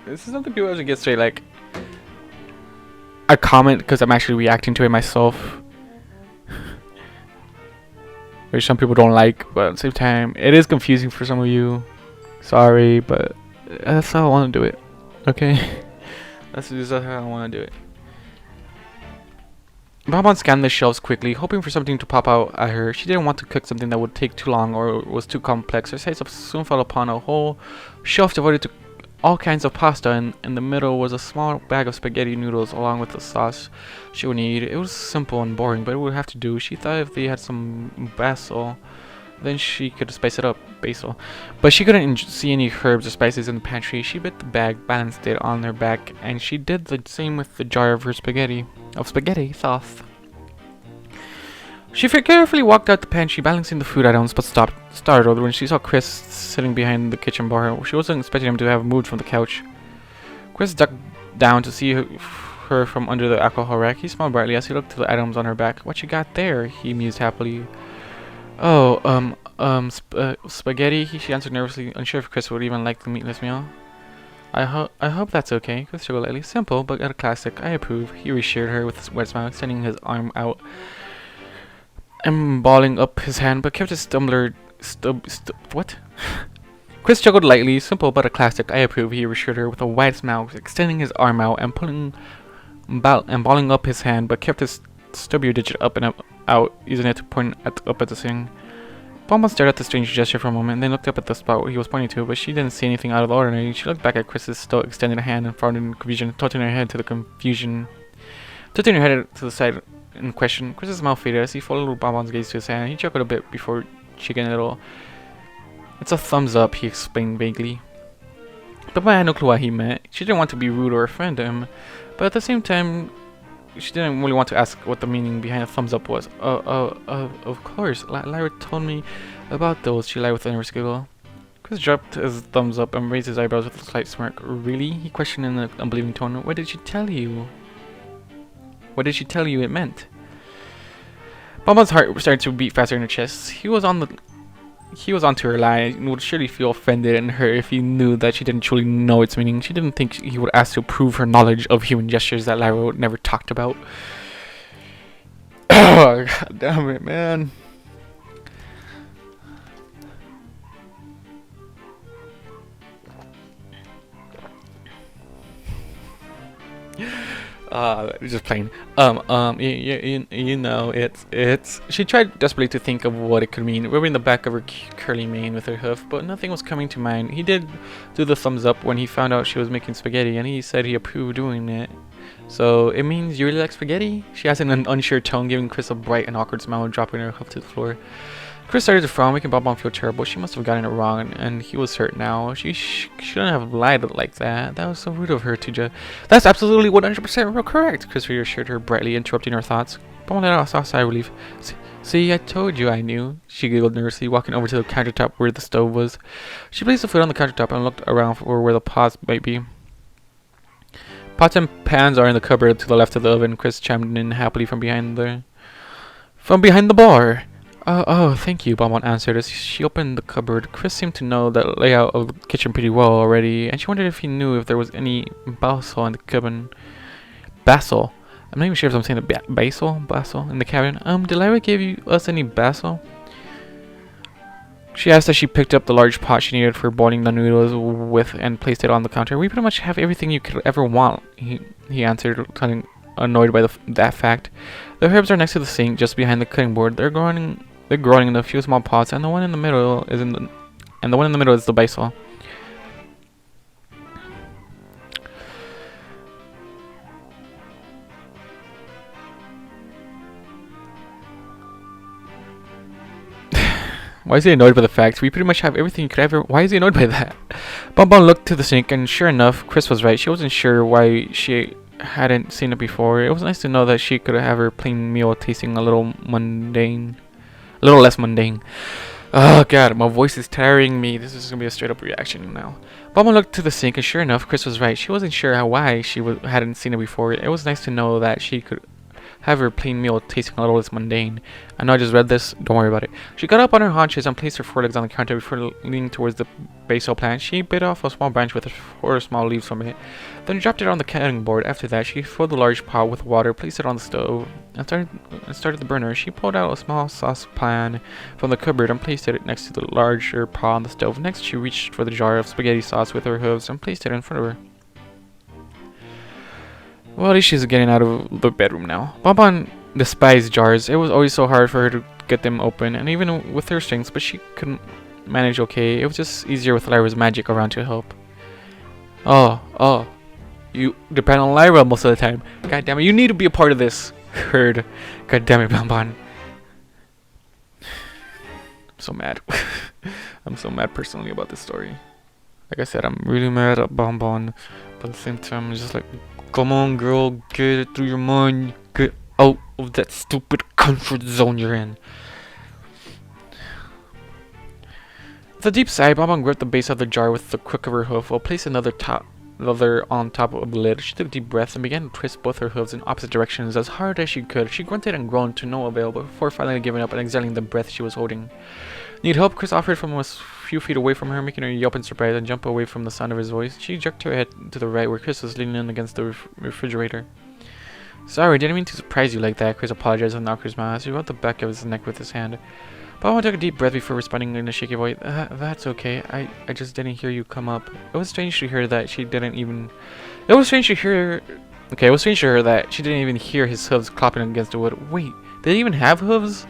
This is something people actually get straight, like, I comment because I'm actually reacting to it myself. Which some people don't like, but at the same time, it is confusing for some of you. Sorry, but that's how I want to do it. Okay? That's just how I want to do it. Bonbon scanned the shelves quickly, hoping for something to pop out at her. She didn't want to cook something that would take too long or was too complex. Her sights soon fell upon a whole shelf devoted to all kinds of pasta, and in the middle was a small bag of spaghetti noodles along with the sauce she would need. It was simple and boring, but it would have to do. She thought if they had some basil, then she could spice it up. Basil. But she couldn't see any herbs or spices in the pantry. She bit the bag, balanced it on her back, and she did the same with the jar of her spaghetti sauce. She carefully walked out the pantry, balancing the food items, but stopped startled when she saw Chris sitting behind the kitchen bar. She wasn't expecting him to have moved from the couch. Chris ducked down to see her from under the alcohol rack. He smiled brightly as he looked to the items on her back. What you got there? He mused happily. Oh, spaghetti, she answered nervously, unsure if Chris would even like the meatless meal. I hope that's okay. Chris struggled lightly. Simple, but a classic. I approve. He reassured her with a wet smile, extending his arm out and balling up his hand, but kept his what? Chris struggled lightly. Simple, but a classic. I approve. He reassured her with a wide smile, extending his arm out and balling up his hand, but kept his stubbier digit up and out, using it to point up at the ceiling. Bonbon stared at the strange gesture for a moment, and then looked up at the spot he was pointing to, but she didn't see anything out of the ordinary. She looked back at Chris's still extended hand and frowned in confusion, tilting her head to the side in question. Chris's mouth faded as he followed Bonbon's gaze to his hand. He chuckled a bit before shaking a little. It's a thumbs up, he explained vaguely. Bonbon had no clue what he meant. She didn't want to be rude or offend him, but at the same time, she didn't really want to ask what the meaning behind a thumbs up was. Of course. Lyra told me about those, she lied with a nervous giggle. Chris dropped his thumbs up and raised his eyebrows with a slight smirk. Really? He questioned in an unbelieving tone. What did she tell you? What did she tell you it meant? Bonbon's heart started to beat faster in her chest. He was onto her lie and would surely feel offended and hurt if he knew that she didn't truly know its meaning. She didn't think he would ask to prove her knowledge of human gestures that Lyra never talked about. Oh, God damn it, man. Just plain. You know, it's. She tried desperately to think of what it could mean, rubbing the back of her curly mane with her hoof, but nothing was coming to mind. He did do the thumbs up when he found out she was making spaghetti, and he said he approved doing it. So it means you really like spaghetti? She asked in an unsure tone, giving Chris a bright and awkward smile and dropping her hoof to the floor. Chris started to frown, making Bonbon feel terrible. She must have gotten it wrong, and he was hurt now. She shouldn't have lied like that. That was so rude of her to just... That's absolutely 100% real correct, Chris reassured her brightly, interrupting her thoughts. Bonbon let out a soft sigh of relief. See, I told you I knew, she giggled nervously, walking over to the countertop where the stove was. She placed the food on the countertop and looked around for where the pots might be. Pots and pans are in the cupboard to the left of the oven. Chris chimed in happily from behind the bar. Oh, thank you, Bonbon answered as she opened the cupboard. Chris seemed to know the layout of the kitchen pretty well already, and she wondered if he knew if there was any basil in the cabin. Basil? I'm not even sure if I'm saying the basil in the cabin. Did Lyra give us any basil? She asked as she picked up the large pot she needed for boiling the noodles with and placed it on the counter. We pretty much have everything you could ever want, he answered, sounding annoyed by that fact. The herbs are next to the sink, just behind the cutting board. They're growing in a few small pots, and the one in the middle is the basil. Why is he annoyed by the fact we pretty much have everything you could ever? Why is he annoyed by that? Bonbon looked to the sink, and sure enough, Chris was right. She wasn't sure why she hadn't seen it before. It was nice to know that she could have her plain meal tasting a little less mundane. Oh god, my voice is tiring me. This is gonna be a straight up reaction now. Bonbon looked to the sink, and sure enough, Chris was right. She wasn't sure why she hadn't seen it before. It was nice to know that she could have her plain meal tasting a little less mundane. I know I just read this, don't worry about it. She got up on her haunches and placed her forelegs on the counter before leaning towards the basil plant. She bit off a small branch with 4 small leaves from it, then dropped it on the cutting board. After that, she filled the large pot with water, placed it on the stove, and started the burner. She pulled out a small saucepan from the cupboard and placed it next to the larger pot on the stove. Next, she reached for the jar of spaghetti sauce with her hooves and placed it in front of her. Well, at least she's getting out of the bedroom now. Bonbon despised jars. It was always so hard for her to get them open, and even with her strengths, but she could manage okay. It was just easier with Lyra's magic around to help. Oh, you depend on Lyra most of the time. God damn it, you need to be a part of this herd. God damn it, Bonbon. I'm so mad. I'm so mad personally about this story. Like I said, I'm really mad at Bonbon, but at the same time, I'm just like, come on, girl, get it through your mind. Get out of that stupid comfort zone you're in. With a deep sigh, Bonbon gripped the base of the jar with the crook of her hoof, while placed another on top of the lid. She took deep breaths and began to twist both her hooves in opposite directions as hard as she could. She grunted and groaned to no avail before finally giving up and exhaling the breath she was holding. Need help? Chris offered from a few feet away from her, making her yelp in surprise and jump away from the sound of his voice. She jerked her head to the right, where Chris was leaning in against the refrigerator. Sorry, didn't mean to surprise you like that, Chris apologized and knocked his mouth. He rubbed the back of his neck with his hand. Bonbon took a deep breath before responding in a shaky voice. That's okay. I just didn't hear you come up. It was strange to hear that she didn't even... It was strange to her that she didn't even hear his hooves clopping against the wood. Wait, did they even have hooves?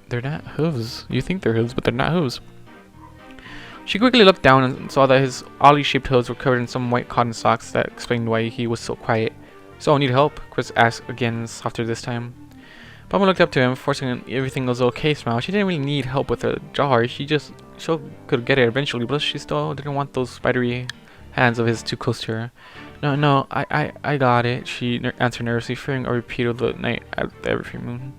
They're not hooves. You think they're hooves, but they're not hooves. She quickly looked down and saw that his ollie-shaped hooves were covered in some white cotton socks. That explained why he was so quiet. So, need help? Chris asked again, softer this time. Bonbon looked up to him, forcing everything was okay smile. She didn't really need help with the jar. She could get it eventually, but she still didn't want those spidery hands of his too close to her. No, I got it, she answered nervously, fearing a repeat of the night at the every moon.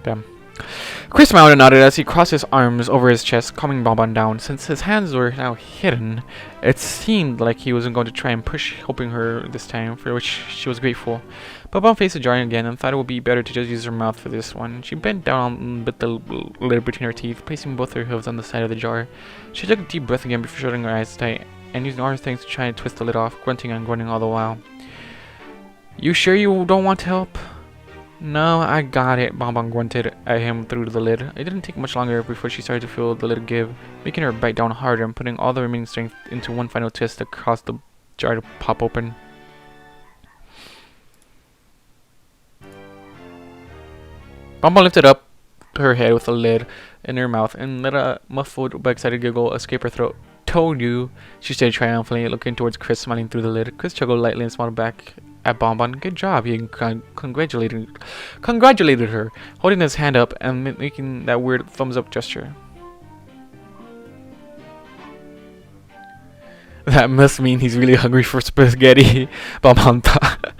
Damn. Chris smiled and nodded as he crossed his arms over his chest, calming Bonbon down. Since his hands were now hidden, it seemed like he wasn't going to try and push, helping her this time, for which she was grateful. Bonbon faced the jar again and thought it would be better to just use her mouth for this one. She bent down and bit the lid between her teeth, placing both her hooves on the side of the jar. She took a deep breath again before shutting her eyes tight and using all her strength to try and twist the lid off, grunting and groaning all the while. You sure you don't want help? No, I got it, Bonbon grunted at him through the lid. It didn't take much longer before she started to feel the lid give, making her bite down harder and putting all the remaining strength into one final twist that caused the jar to pop open. Bonbon lifted up her head with the lid in her mouth and let a muffled but excited giggle escape her throat. Told you, she said triumphantly, looking towards Chris, smiling through the lid. Chris chuckled lightly and smiled back at Bonbon. Good job, he congratulated her, holding his hand up and making that weird thumbs up gesture. That must mean he's really hungry for spaghetti, Bonbon thought.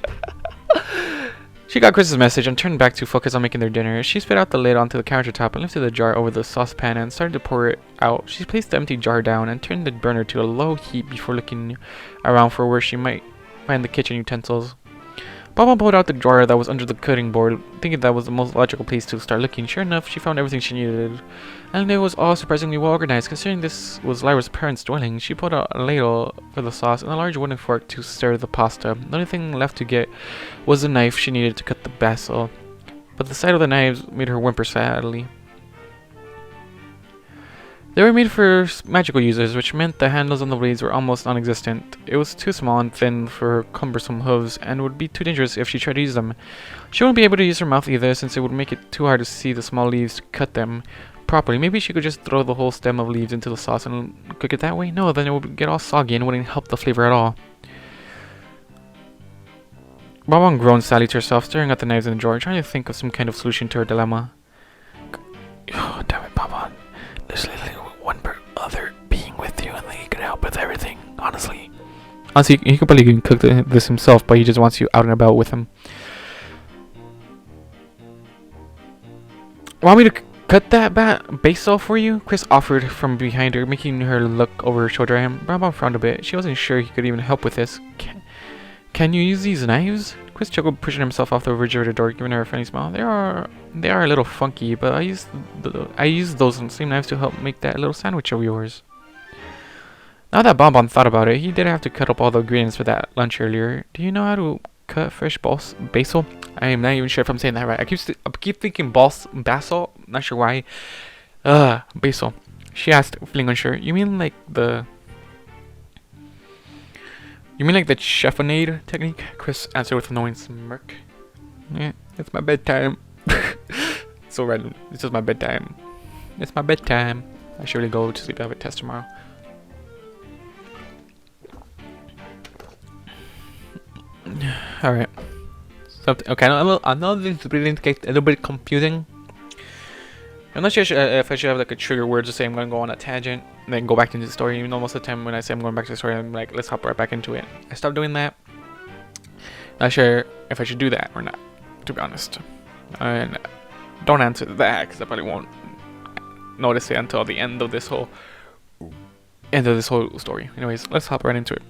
She got Chris's message and turned back to focus on making their dinner. She spit out the lid onto the countertop and lifted the jar over the saucepan and started to pour it out. She placed the empty jar down and turned the burner to a low heat before looking around for where she might find the kitchen utensils. Baba pulled out the drawer that was under the cutting board, thinking that was the most logical place to start looking. Sure enough, she found everything she needed, and it was all surprisingly well organized. Considering this was Lyra's parents' dwelling, she pulled out a ladle for the sauce and a large wooden fork to stir the pasta. The only thing left to get was the knife she needed to cut the basil, but the sight of the knives made her whimper sadly. They were made for magical users, which meant the handles on the blades were almost non-existent. It was too small and thin for her cumbersome hooves, and would be too dangerous if she tried to use them. She wouldn't be able to use her mouth either, since it would make it too hard to see the small leaves to cut them properly. Maybe she could just throw the whole stem of leaves into the sauce and cook it that way? No, then it would get all soggy and wouldn't help the flavor at all. Baba groaned sadly to herself, staring at the knives in the drawer, trying to think of some kind of solution to her dilemma. Oh, damn it, Baba. There's literally one other being with you, and he could help with everything. Honestly, he could probably cook this himself, but he just wants you out and about with him. Want me to cut that basil for you? Chris offered from behind her, making her look over her shoulder at him. Baba frowned a bit. She wasn't sure he could even help with this. Can you use these knives? Chris chuckled, pushing himself off the refrigerator door, giving her a funny smile. They are a little funky, but I used those same knives to help make that little sandwich of yours. Now that Bonbon thought about it, he did have to cut up all the ingredients for that lunch earlier. Do you know how to cut fresh basil? I am not even sure if I'm saying that right. I keep thinking basil. Not sure why. Basil. She asked, feeling unsure. You mean like the cheffonade technique? Chris answered with a knowing smirk. Yeah, it's my bedtime. So random. This is my bedtime. It's my bedtime. I should really go to sleep. I have a test tomorrow. Alright. Okay, I know this really gets a little bit confusing. I'm not sure if I should have like a trigger word to say I'm going to go on a tangent and then go back into the story. Even though most of the time when I say I'm going back to the story, I'm like, let's hop right back into it. I stopped doing that. Not sure if I should do that or not, to be honest. And don't answer that because I probably won't notice it until the end of this whole story. Anyways, let's hop right into it.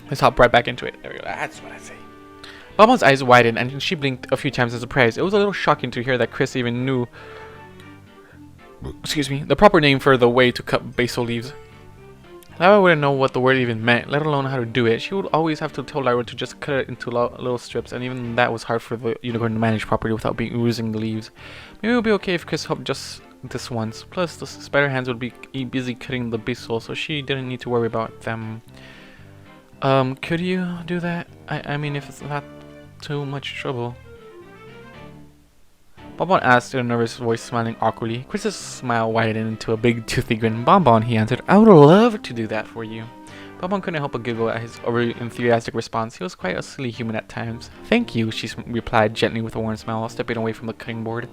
Let's hop right back into it. There we go. That's what I say. Mama's eyes widened and she blinked a few times in surprise. It was a little shocking to hear that Chris even knew, the proper name for the way to cut basil leaves. Lyra wouldn't know what the word even meant, let alone how to do it. She would always have to tell Lyra to just cut it into little strips, and even that was hard for the unicorn to manage properly without losing the leaves. Maybe it would be okay if Chris helped just this once. Plus, the spider hands would be busy cutting the basil, so she didn't need to worry about them. Could you do that? I mean, if it's not too much trouble. Bonbon asked in a nervous voice, smiling awkwardly. Chris's smile widened into a big toothy grin. Bonbon, he answered, I would love to do that for you. Bonbon couldn't help but giggle at his over-enthusiastic response. He was quite a silly human at times. Thank you, she replied gently with a warm smile, stepping away from the cutting board.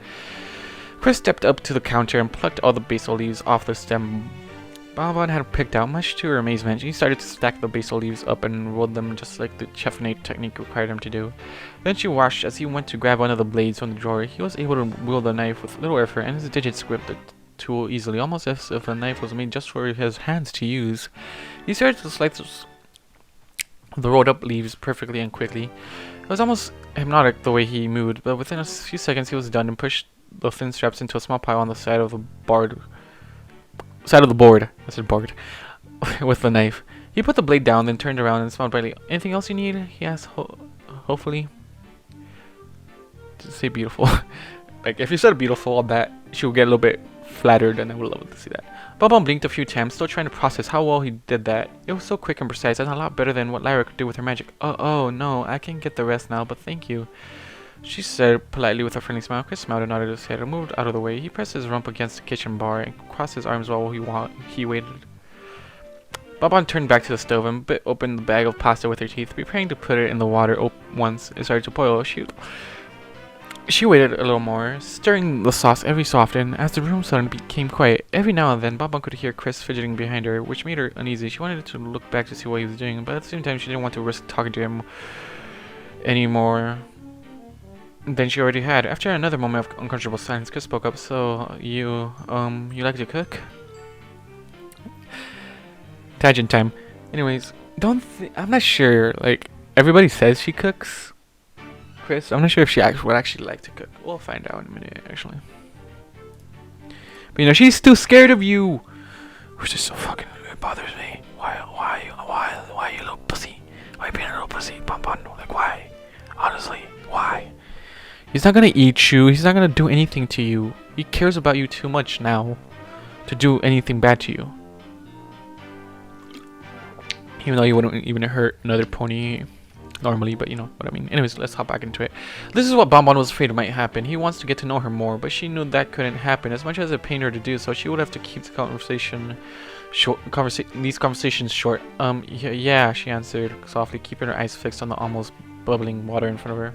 Chris stepped up to the counter and plucked all the basil leaves off the stem Bonbon had picked out. Much to her amazement, he started to stack the basil leaves up and rolled them just like the cheffonade technique required him to do. Then she watched as he went to grab one of the blades from the drawer. He was able to wield the knife with little effort, and his digits gripped the tool easily, almost as if the knife was made just for his hands to use. He started to slice the rolled up leaves perfectly and quickly. It was almost hypnotic the way he moved, but within a few seconds he was done and pushed the thin straps into a small pile on the side of the board. I said board. With the knife. He put the blade down, then turned around and smiled brightly. Anything else you need? He asked, hopefully. Just say beautiful. Like, if you said beautiful, I'll bet she would get a little bit flattered, and I would love to see that. Bonbon blinked a few times, still trying to process how well he did that. It was so quick and precise, and a lot better than what Lyra could do with her magic. Oh, no, I can get the rest now, but thank you, she said politely with a friendly smile. Chris smiled and nodded his head and moved out of the way. He pressed his rump against the kitchen bar and crossed his arms while he waited. Bonbon turned back to the stove and bit open the bag of pasta with her teeth, preparing to put it in the water once it started to boil. She waited a little more, stirring the sauce every so often. As the room suddenly became quiet, every now and then Bonbon could hear Chris fidgeting behind her, which made her uneasy. She wanted to look back to see what he was doing, but at the same time she didn't want to risk talking to him anymore. than she already had. After another moment of uncomfortable silence, Chris spoke up. So, you like to cook? Tangent time. Anyways, I'm not sure, like, everybody says she cooks, Chris. I'm not sure if she would actually like to cook. We'll find out in a minute, actually. But you know, she's still scared of you. Which is so fucking, it bothers me. Why you little pussy? Why you being a little pussy? Bonbon, like why? Honestly, why? He's not gonna eat you. He's not gonna do anything to you. He cares about you too much now to do anything bad to you. Even though you wouldn't even hurt another pony normally, but you know what I mean. Anyways, let's hop back into it. This is what Bonbon was afraid might happen. He wants to get to know her more, but she knew that couldn't happen. As much as it pained her to do so, she would have to keep the conversation short. These conversations short. Yeah, she answered softly, keeping her eyes fixed on the almost bubbling water in front of her.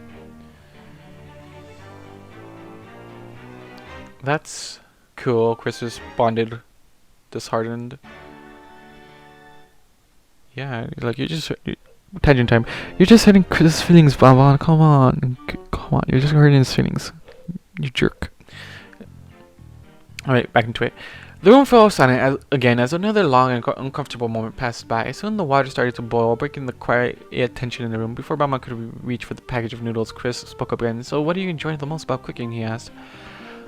That's cool. Chris responded, disheartened. Yeah, like tangent time. You're just hurting Chris's feelings, Bonbon. Come on. You're just hurting his feelings. You jerk. Alright, back into it. The room fell silent again as another long and uncomfortable moment passed by. Soon the water started to boil, breaking the quiet tension in the room. Before Bonbon could reach for the package of noodles, Chris spoke up again. So what do you enjoy the most about cooking? He asked.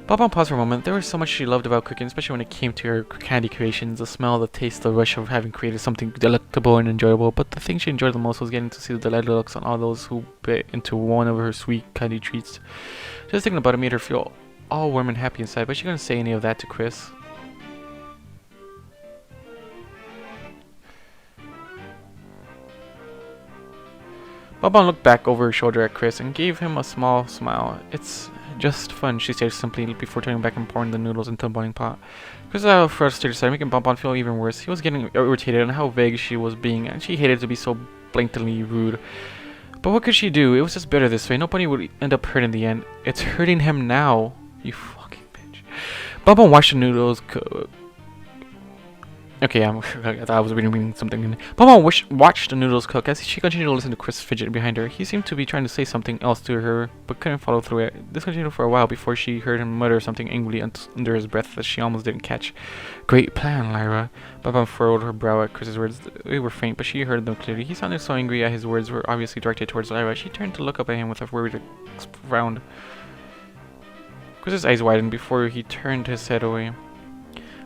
Bonbon paused for a moment. There was so much she loved about cooking, especially when it came to her candy creations. The smell, the taste, the rush of having created something delectable and enjoyable. But the thing she enjoyed the most was getting to see the delighted looks on all those who bit into one of her sweet candy treats. Just thinking about it made her feel all warm and happy inside, but she couldn't say any of that to Chris. Bonbon looked back over her shoulder at Chris and gave him a small smile. It's just fun, she said simply before turning back and pouring the noodles into a boiling pot. Chris was frustrated, started making Bonbon feel even worse. He was getting irritated on how vague she was being, and she hated to be so blatantly rude. But what could she do? It was just better this way. Nobody would end up hurt in the end. It's hurting him now. You fucking bitch. Bonbon watched the noodles cook. Okay, I thought I was reading something. Bonbon watched the noodles cook as she continued to listen to Chris fidget behind her. He seemed to be trying to say something else to her, but couldn't follow through it. This continued for a while before she heard him mutter something angrily under his breath that she almost didn't catch. Great plan, Lyra. Bonbon furrowed her brow at Chris's words. They were faint, but she heard them clearly. He sounded so angry that his words were obviously directed towards Lyra. She turned to look up at him with a worried frown. Chris's eyes widened before he turned his head away.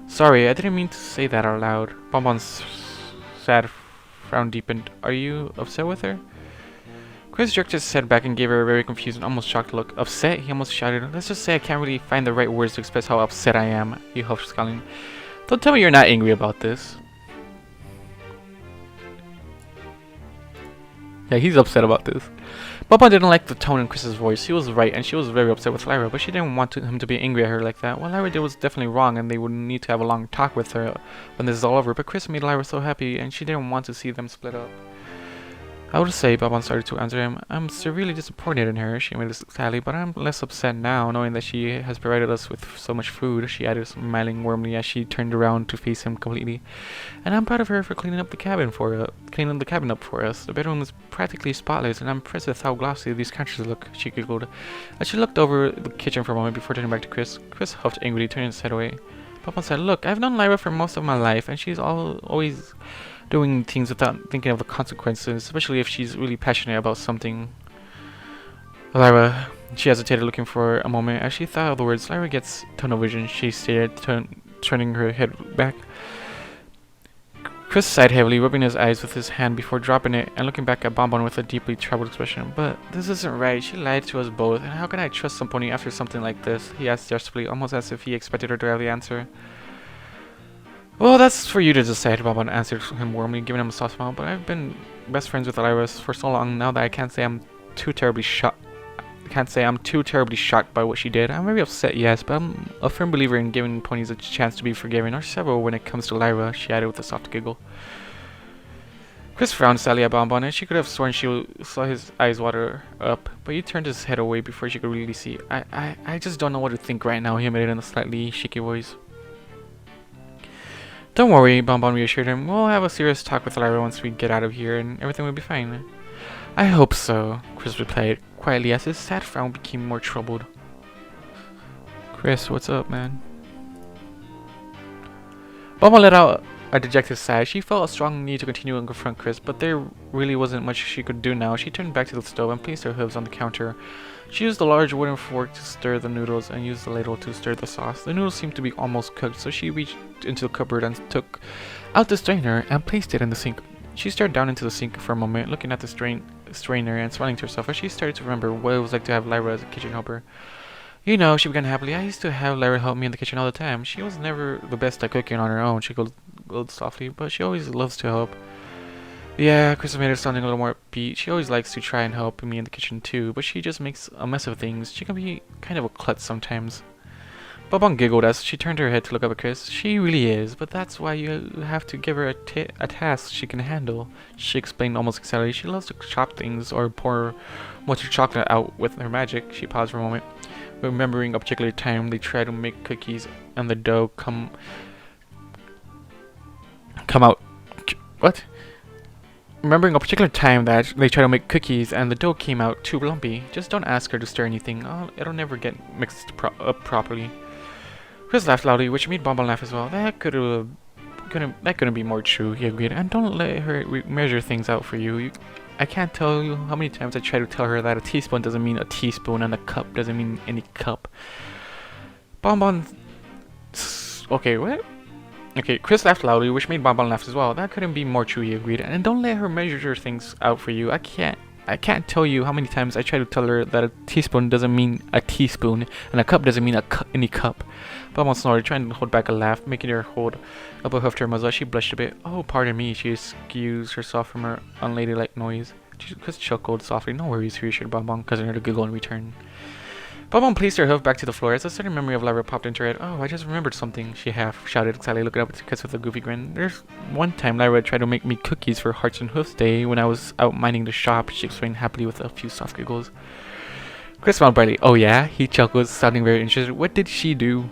Sorry, I didn't mean to say that out loud. Bonbon's sad frown deepened. Are you upset with her? Chris jerked his head back and gave her a very confused and almost shocked look. Upset? He almost shouted. Let's just say I can't really find the right words to express how upset I am. He huffed, scowling. Don't tell me you're not angry about this. Yeah, he's upset about this. Bonbon didn't like the tone in Chris's voice. He was right, and she was very upset with Lyra, but she didn't want him to be angry at her like that. What Lyra did was definitely wrong, and they would need to have a long talk with her when this is all over, but Chris made Lyra so happy, and she didn't want to see them split up. I would say, Bonbon started to answer him, I'm severely disappointed in her, she made us sadly, but I'm less upset now, knowing that she has provided us with so much food, she added, smiling warmly as she turned around to face him completely. And I'm proud of her for cleaning the cabin up for us. The bedroom is practically spotless, and I'm impressed with how glossy these counters look, she giggled. As she looked over the kitchen for a moment before turning back to Chris, Chris huffed angrily, turning his head away. Bonbon said, look, I've known Lyra for most of my life, and she's always doing things without thinking of the consequences, especially if she's really passionate about something. Lyra, she hesitated, looking for a moment. As she thought of the words, Lyra gets tunnel vision, she stared, turning her head back. Chris sighed heavily, rubbing his eyes with his hand before dropping it and looking back at Bonbon with a deeply troubled expression. But this isn't right. She lied to us both, and how can I trust somebody after something like this? He asked desperately, almost as if he expected her to have the answer. Well, that's for you to decide, Bonbon answered him warmly, giving him a soft smile. But I've been best friends with Lyra for so long now that I can't say I'm too terribly shocked by what she did. I'm very upset, yes, but I'm a firm believer in giving ponies a chance to be forgiving, or several when it comes to Lyra, she added with a soft giggle. Chris frowned sadly at Bonbon, and she could have sworn she saw his eyes water up, but he turned his head away before she could really see. I just don't know what to think right now, he admitted in a slightly shaky voice. Don't worry, Bonbon reassured him. We'll have a serious talk with Lyra once we get out of here, and everything will be fine. I hope so, Chris replied quietly as his sad frown became more troubled. Chris, what's up, man? Bonbon let out a dejected sigh. She felt a strong need to continue and confront Chris, but there really wasn't much she could do now. She turned back to the stove and placed her hooves on the counter. She used a large wooden fork to stir the noodles and used the ladle to stir the sauce. The noodles seemed to be almost cooked, so she reached into the cupboard and took out the strainer and placed it in the sink. She stared down into the sink for a moment, looking at the strainer and smiling to herself as she started to remember what it was like to have Lyra as a kitchen helper. You know, she began happily. I used to have Lyra help me in the kitchen all the time. She was never the best at cooking on her own, she glowed softly, but she always loves to help. Yeah, Chris made her sounding a little more upbeat. She always likes to try and help me in the kitchen too, but she just makes a mess of things. She can be kind of a klutz sometimes. Bonbon giggled as she turned her head to look up at Chris. She really is, but that's why you have to give her a task she can handle, she explained almost excitedly. She loves to chop things or pour much chocolate out with her magic. She paused for a moment, remembering a particular time they tried to make cookies and the dough come out. What? Remembering a particular time that they tried to make cookies and the dough came out too lumpy. Just don't ask her to stir anything. It'll never get mixed up properly. Chris laughed loudly, which made Bonbon laugh as well. That couldn't be more true, he agreed. And don't let her measure things out for you. I can't tell you how many times I try to tell her that a teaspoon doesn't mean a teaspoon and a cup doesn't mean any cup. Bonbon... Okay, what? Okay, Chris laughed loudly, which made Bonbon laugh as well. That couldn't be more true, he agreed. And don't let her measure things out for you. I can't tell you how many times I try to tell her that a teaspoon doesn't mean a teaspoon and a cup doesn't mean any cup. Bonbon snorted, trying to hold back a laugh, making her hold up a hoof to her muzzle. She blushed a bit. Oh, pardon me, she excused herself from her unladylike noise. Chris chuckled softly. No worries, reassured Bonbon, causing her to giggle in return. Bonbon placed her hoof back to the floor as a sudden memory of Lyra popped into her head. Oh, I just remembered something, she half shouted excitedly, looking up at Chris with a goofy grin. There's one time Lyra tried to make me cookies for Hearts and Hoofs Day when I was out minding the shop, she explained happily with a few soft giggles. Chris smiled brightly. Oh yeah? He chuckled, sounding very interested. What did she do?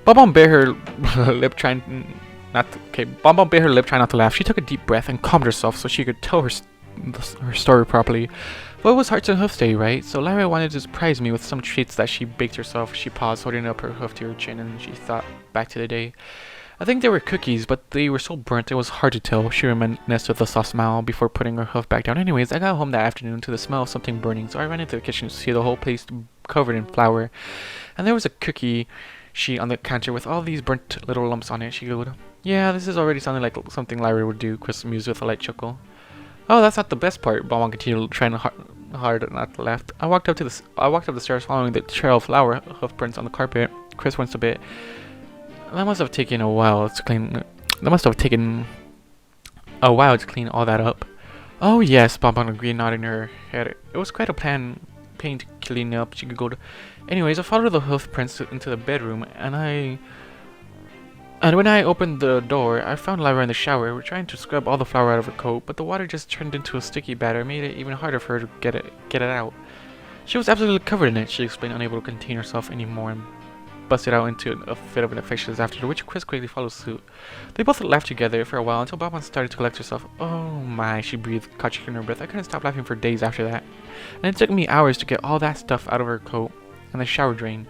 Bonbon bit her lip, trying not to laugh. She took a deep breath and calmed herself so she could tell her story properly. Well, it was Hearts and Hoofs Day, right? So Lyra wanted to surprise me with some treats that she baked herself. She paused, holding up her hoof to her chin, and she thought back to the day. I think they were cookies, but they were so burnt it was hard to tell, she reminisced with a soft smile before putting her hoof back down. Anyways, I got home that afternoon to the smell of something burning, so I ran into the kitchen to see the whole place covered in flour. And there was a cookie sheet on the counter with all these burnt little lumps on it. She giggled. Yeah, this is already sounding like something Lyra would do, Chris mused with a light chuckle. Oh, that's not the best part, Bonbon continued, trying hard not to laugh. I walked up the stairs following the trail of flour hoof prints on the carpet. Chris winced a bit. That must have taken a while to clean all that up. Oh yes, Bonbon agreed, nodding her head. It was quite a pain to clean up, she giggled. Anyways, I followed the hoof prints into the bedroom, and when I opened the door, I found Lyra in the shower. We're trying to scrub all the flour out of her coat, but the water just turned into a sticky batter, made it even harder for her to get it out. She was absolutely covered in it, she explained, unable to contain herself anymore, and busted out into a fit of infections after, which Chris quickly followed suit. They both laughed together for a while until Bonbon started to collect herself. Oh my, she breathed, catching her breath. I couldn't stop laughing for days after that. And it took me hours to get all that stuff out of her coat and the shower drain.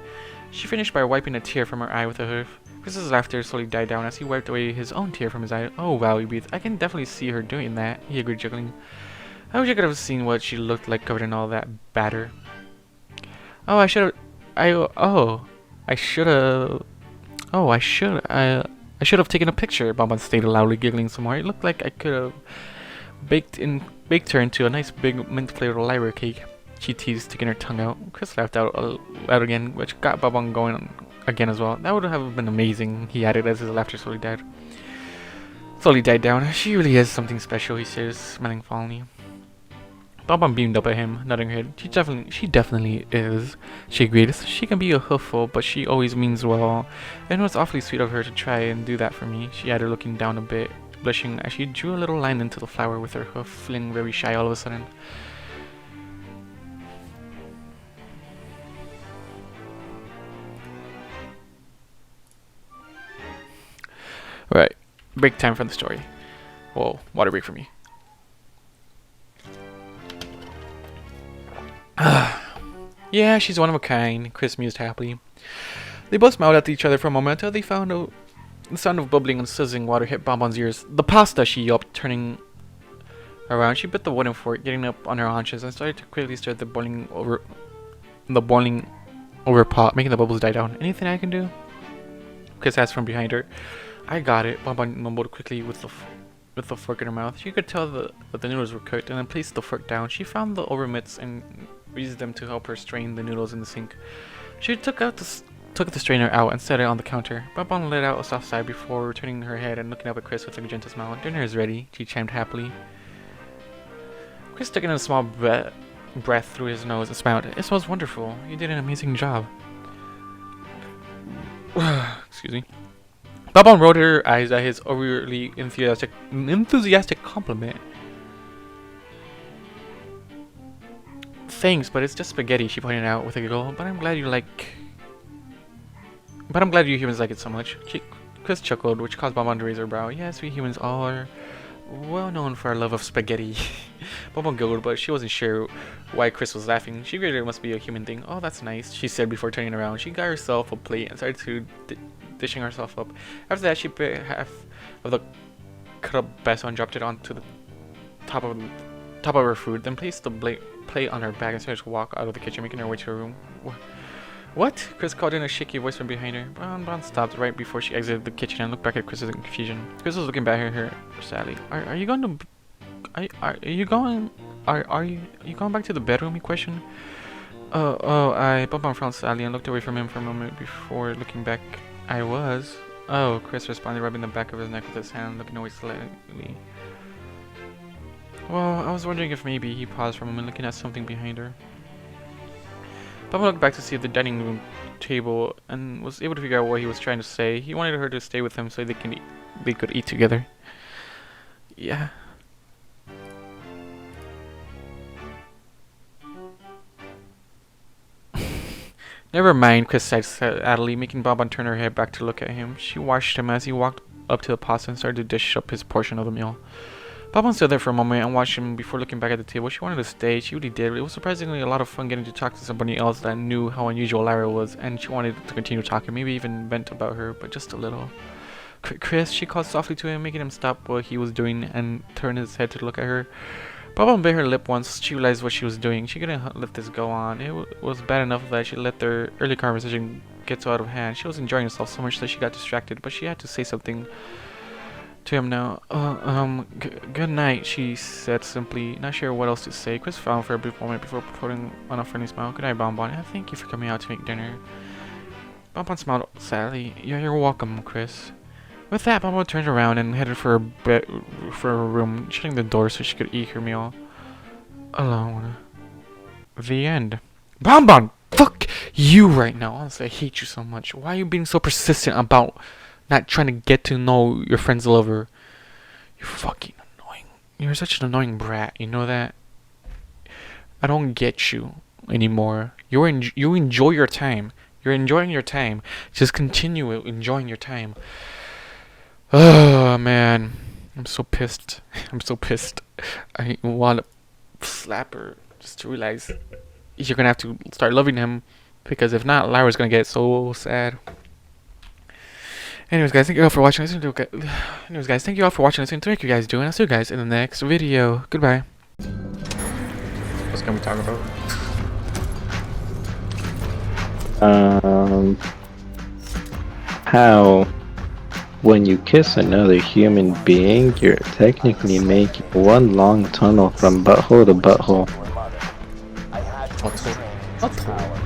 She finished by wiping a tear from her eye with a hoof. Chris's laughter slowly died down as he wiped away his own tear from his eye. Oh wow, he breathed. I can definitely see her doing that, he agreed, chuckling. I wish I could have seen what she looked like covered in all that batter. Oh, I should have taken a picture, Bonbon stated loudly, giggling some more. It looked like I could have baked her into a nice big mint-flavored Lyra cake, she teased, sticking her tongue out. Chris laughed out loud again, which got Bonbon going again as well. That would have been amazing, he added as his laughter slowly died down. She really is something special, he said, smiling fondly. Bonbon beamed up at him, nodding her head. She definitely is, she agreed. She can be a hoofful, but she always means well. And it was awfully sweet of her to try and do that for me, she added, looking down a bit, blushing as she drew a little line into the flour with her hoof, feeling very shy all of a sudden. Break time from the story. Whoa, water break for me. Yeah, she's one of a kind, Chris mused happily. They both smiled at each other for a moment until they found the sound of bubbling and sizzling water hit Bonbon's ears. The pasta, she yelped, turning around. She bit the wooden fork, getting up on her haunches, and started to quickly stir the boiling over pot, making the bubbles die down. Anything I can do? Chris asked from behind her. I got it, Bonbon mumbled quickly with the fork in her mouth. She could tell that the noodles were cooked, and then placed the fork down. She found the over mitts and used them to help her strain the noodles in the sink. She took the strainer out and set it on the counter. Bonbon let out a soft sigh before turning her head and looking up at Chris with a gentle smile. Dinner is ready, she chimed happily. Chris took in a small breath through his nose and smiled. It smells wonderful. You did an amazing job. Excuse me. Bonbon rolled her eyes at his overly enthusiastic compliment. Thanks, but it's just spaghetti, she pointed out with a giggle. But I'm glad you humans like it so much. Chris chuckled, which caused Bonbon to raise her brow. Yes, we humans are well known for our love of spaghetti. Bonbon giggled, but she wasn't sure why Chris was laughing. She figured it must be a human thing. Oh, that's nice, she said before turning around. She got herself a plate and started to dishing herself up. After that, she bit half of the cut up basso and dropped it onto the top of her food, then placed the plate on her back and started to walk out of the kitchen, making her way to her room. What? Chris called in a shaky voice from behind her. Bonbon stopped right before she exited the kitchen and looked back at Chris in confusion. Chris was looking back at her sadly. Are you going to? Are you going back to the bedroom? He questioned. Bonbon frowned sadly and looked away from him for a moment before looking back. I was. Oh, Chris responded, rubbing the back of his neck with his hand, looking away slightly. Well, I was wondering if maybe he paused for a moment, looking at something behind her. Bonbon looked back to see the dining room table and was able to figure out what he was trying to say. He wanted her to stay with him so they could eat together. Yeah. Never mind, Chris sighed sadly, making Bonbon turn her head back to look at him. She watched him as he walked up to the pasta and started to dish up his portion of the meal. Bonbon stood there for a moment and watched him before looking back at the table. She wanted to stay. She really did. It was surprisingly a lot of fun getting to talk to somebody else that knew how unusual Lyra was, and she wanted to continue talking, maybe even vent about her, but just a little. Chris, she called softly to him, making him stop what he was doing and turn his head to look at her. Bonbon bit her lip once she realized what she was doing. She couldn't let this go on. It was bad enough that she let their early conversation get so out of hand. She was enjoying herself so much that she got distracted, but she had to say something to him now. Good night, she said simply, not sure what else to say. Chris frowned for a brief moment before putting on a friendly smile. Good night, Bonbon. And thank you for coming out to make dinner. Bonbon smiled sadly. You're welcome, Chris. With that, Bonbon turned around and headed for her room, shutting the door so she could eat her meal alone. The end. Bonbon! Fuck you right now. Honestly, I hate you so much. Why are you being so persistent about not trying to get to know your friend's lover? You're fucking annoying. You're such an annoying brat. You know that? I don't get you anymore. You enjoy your time. You're enjoying your time. Just continue enjoying your time. Oh man, I'm so pissed. I'm so pissed. I want to slap her just to realize you're gonna have to start loving him, because if not, Lyra's gonna get so sad. Anyways, guys, thank you all for watching. Thank you all for watching. Thank you guys doing. I'll see you guys in the next video. Goodbye. What can we talk about? How when you kiss another human being, you're technically making one long tunnel from butthole to butthole. Butthole?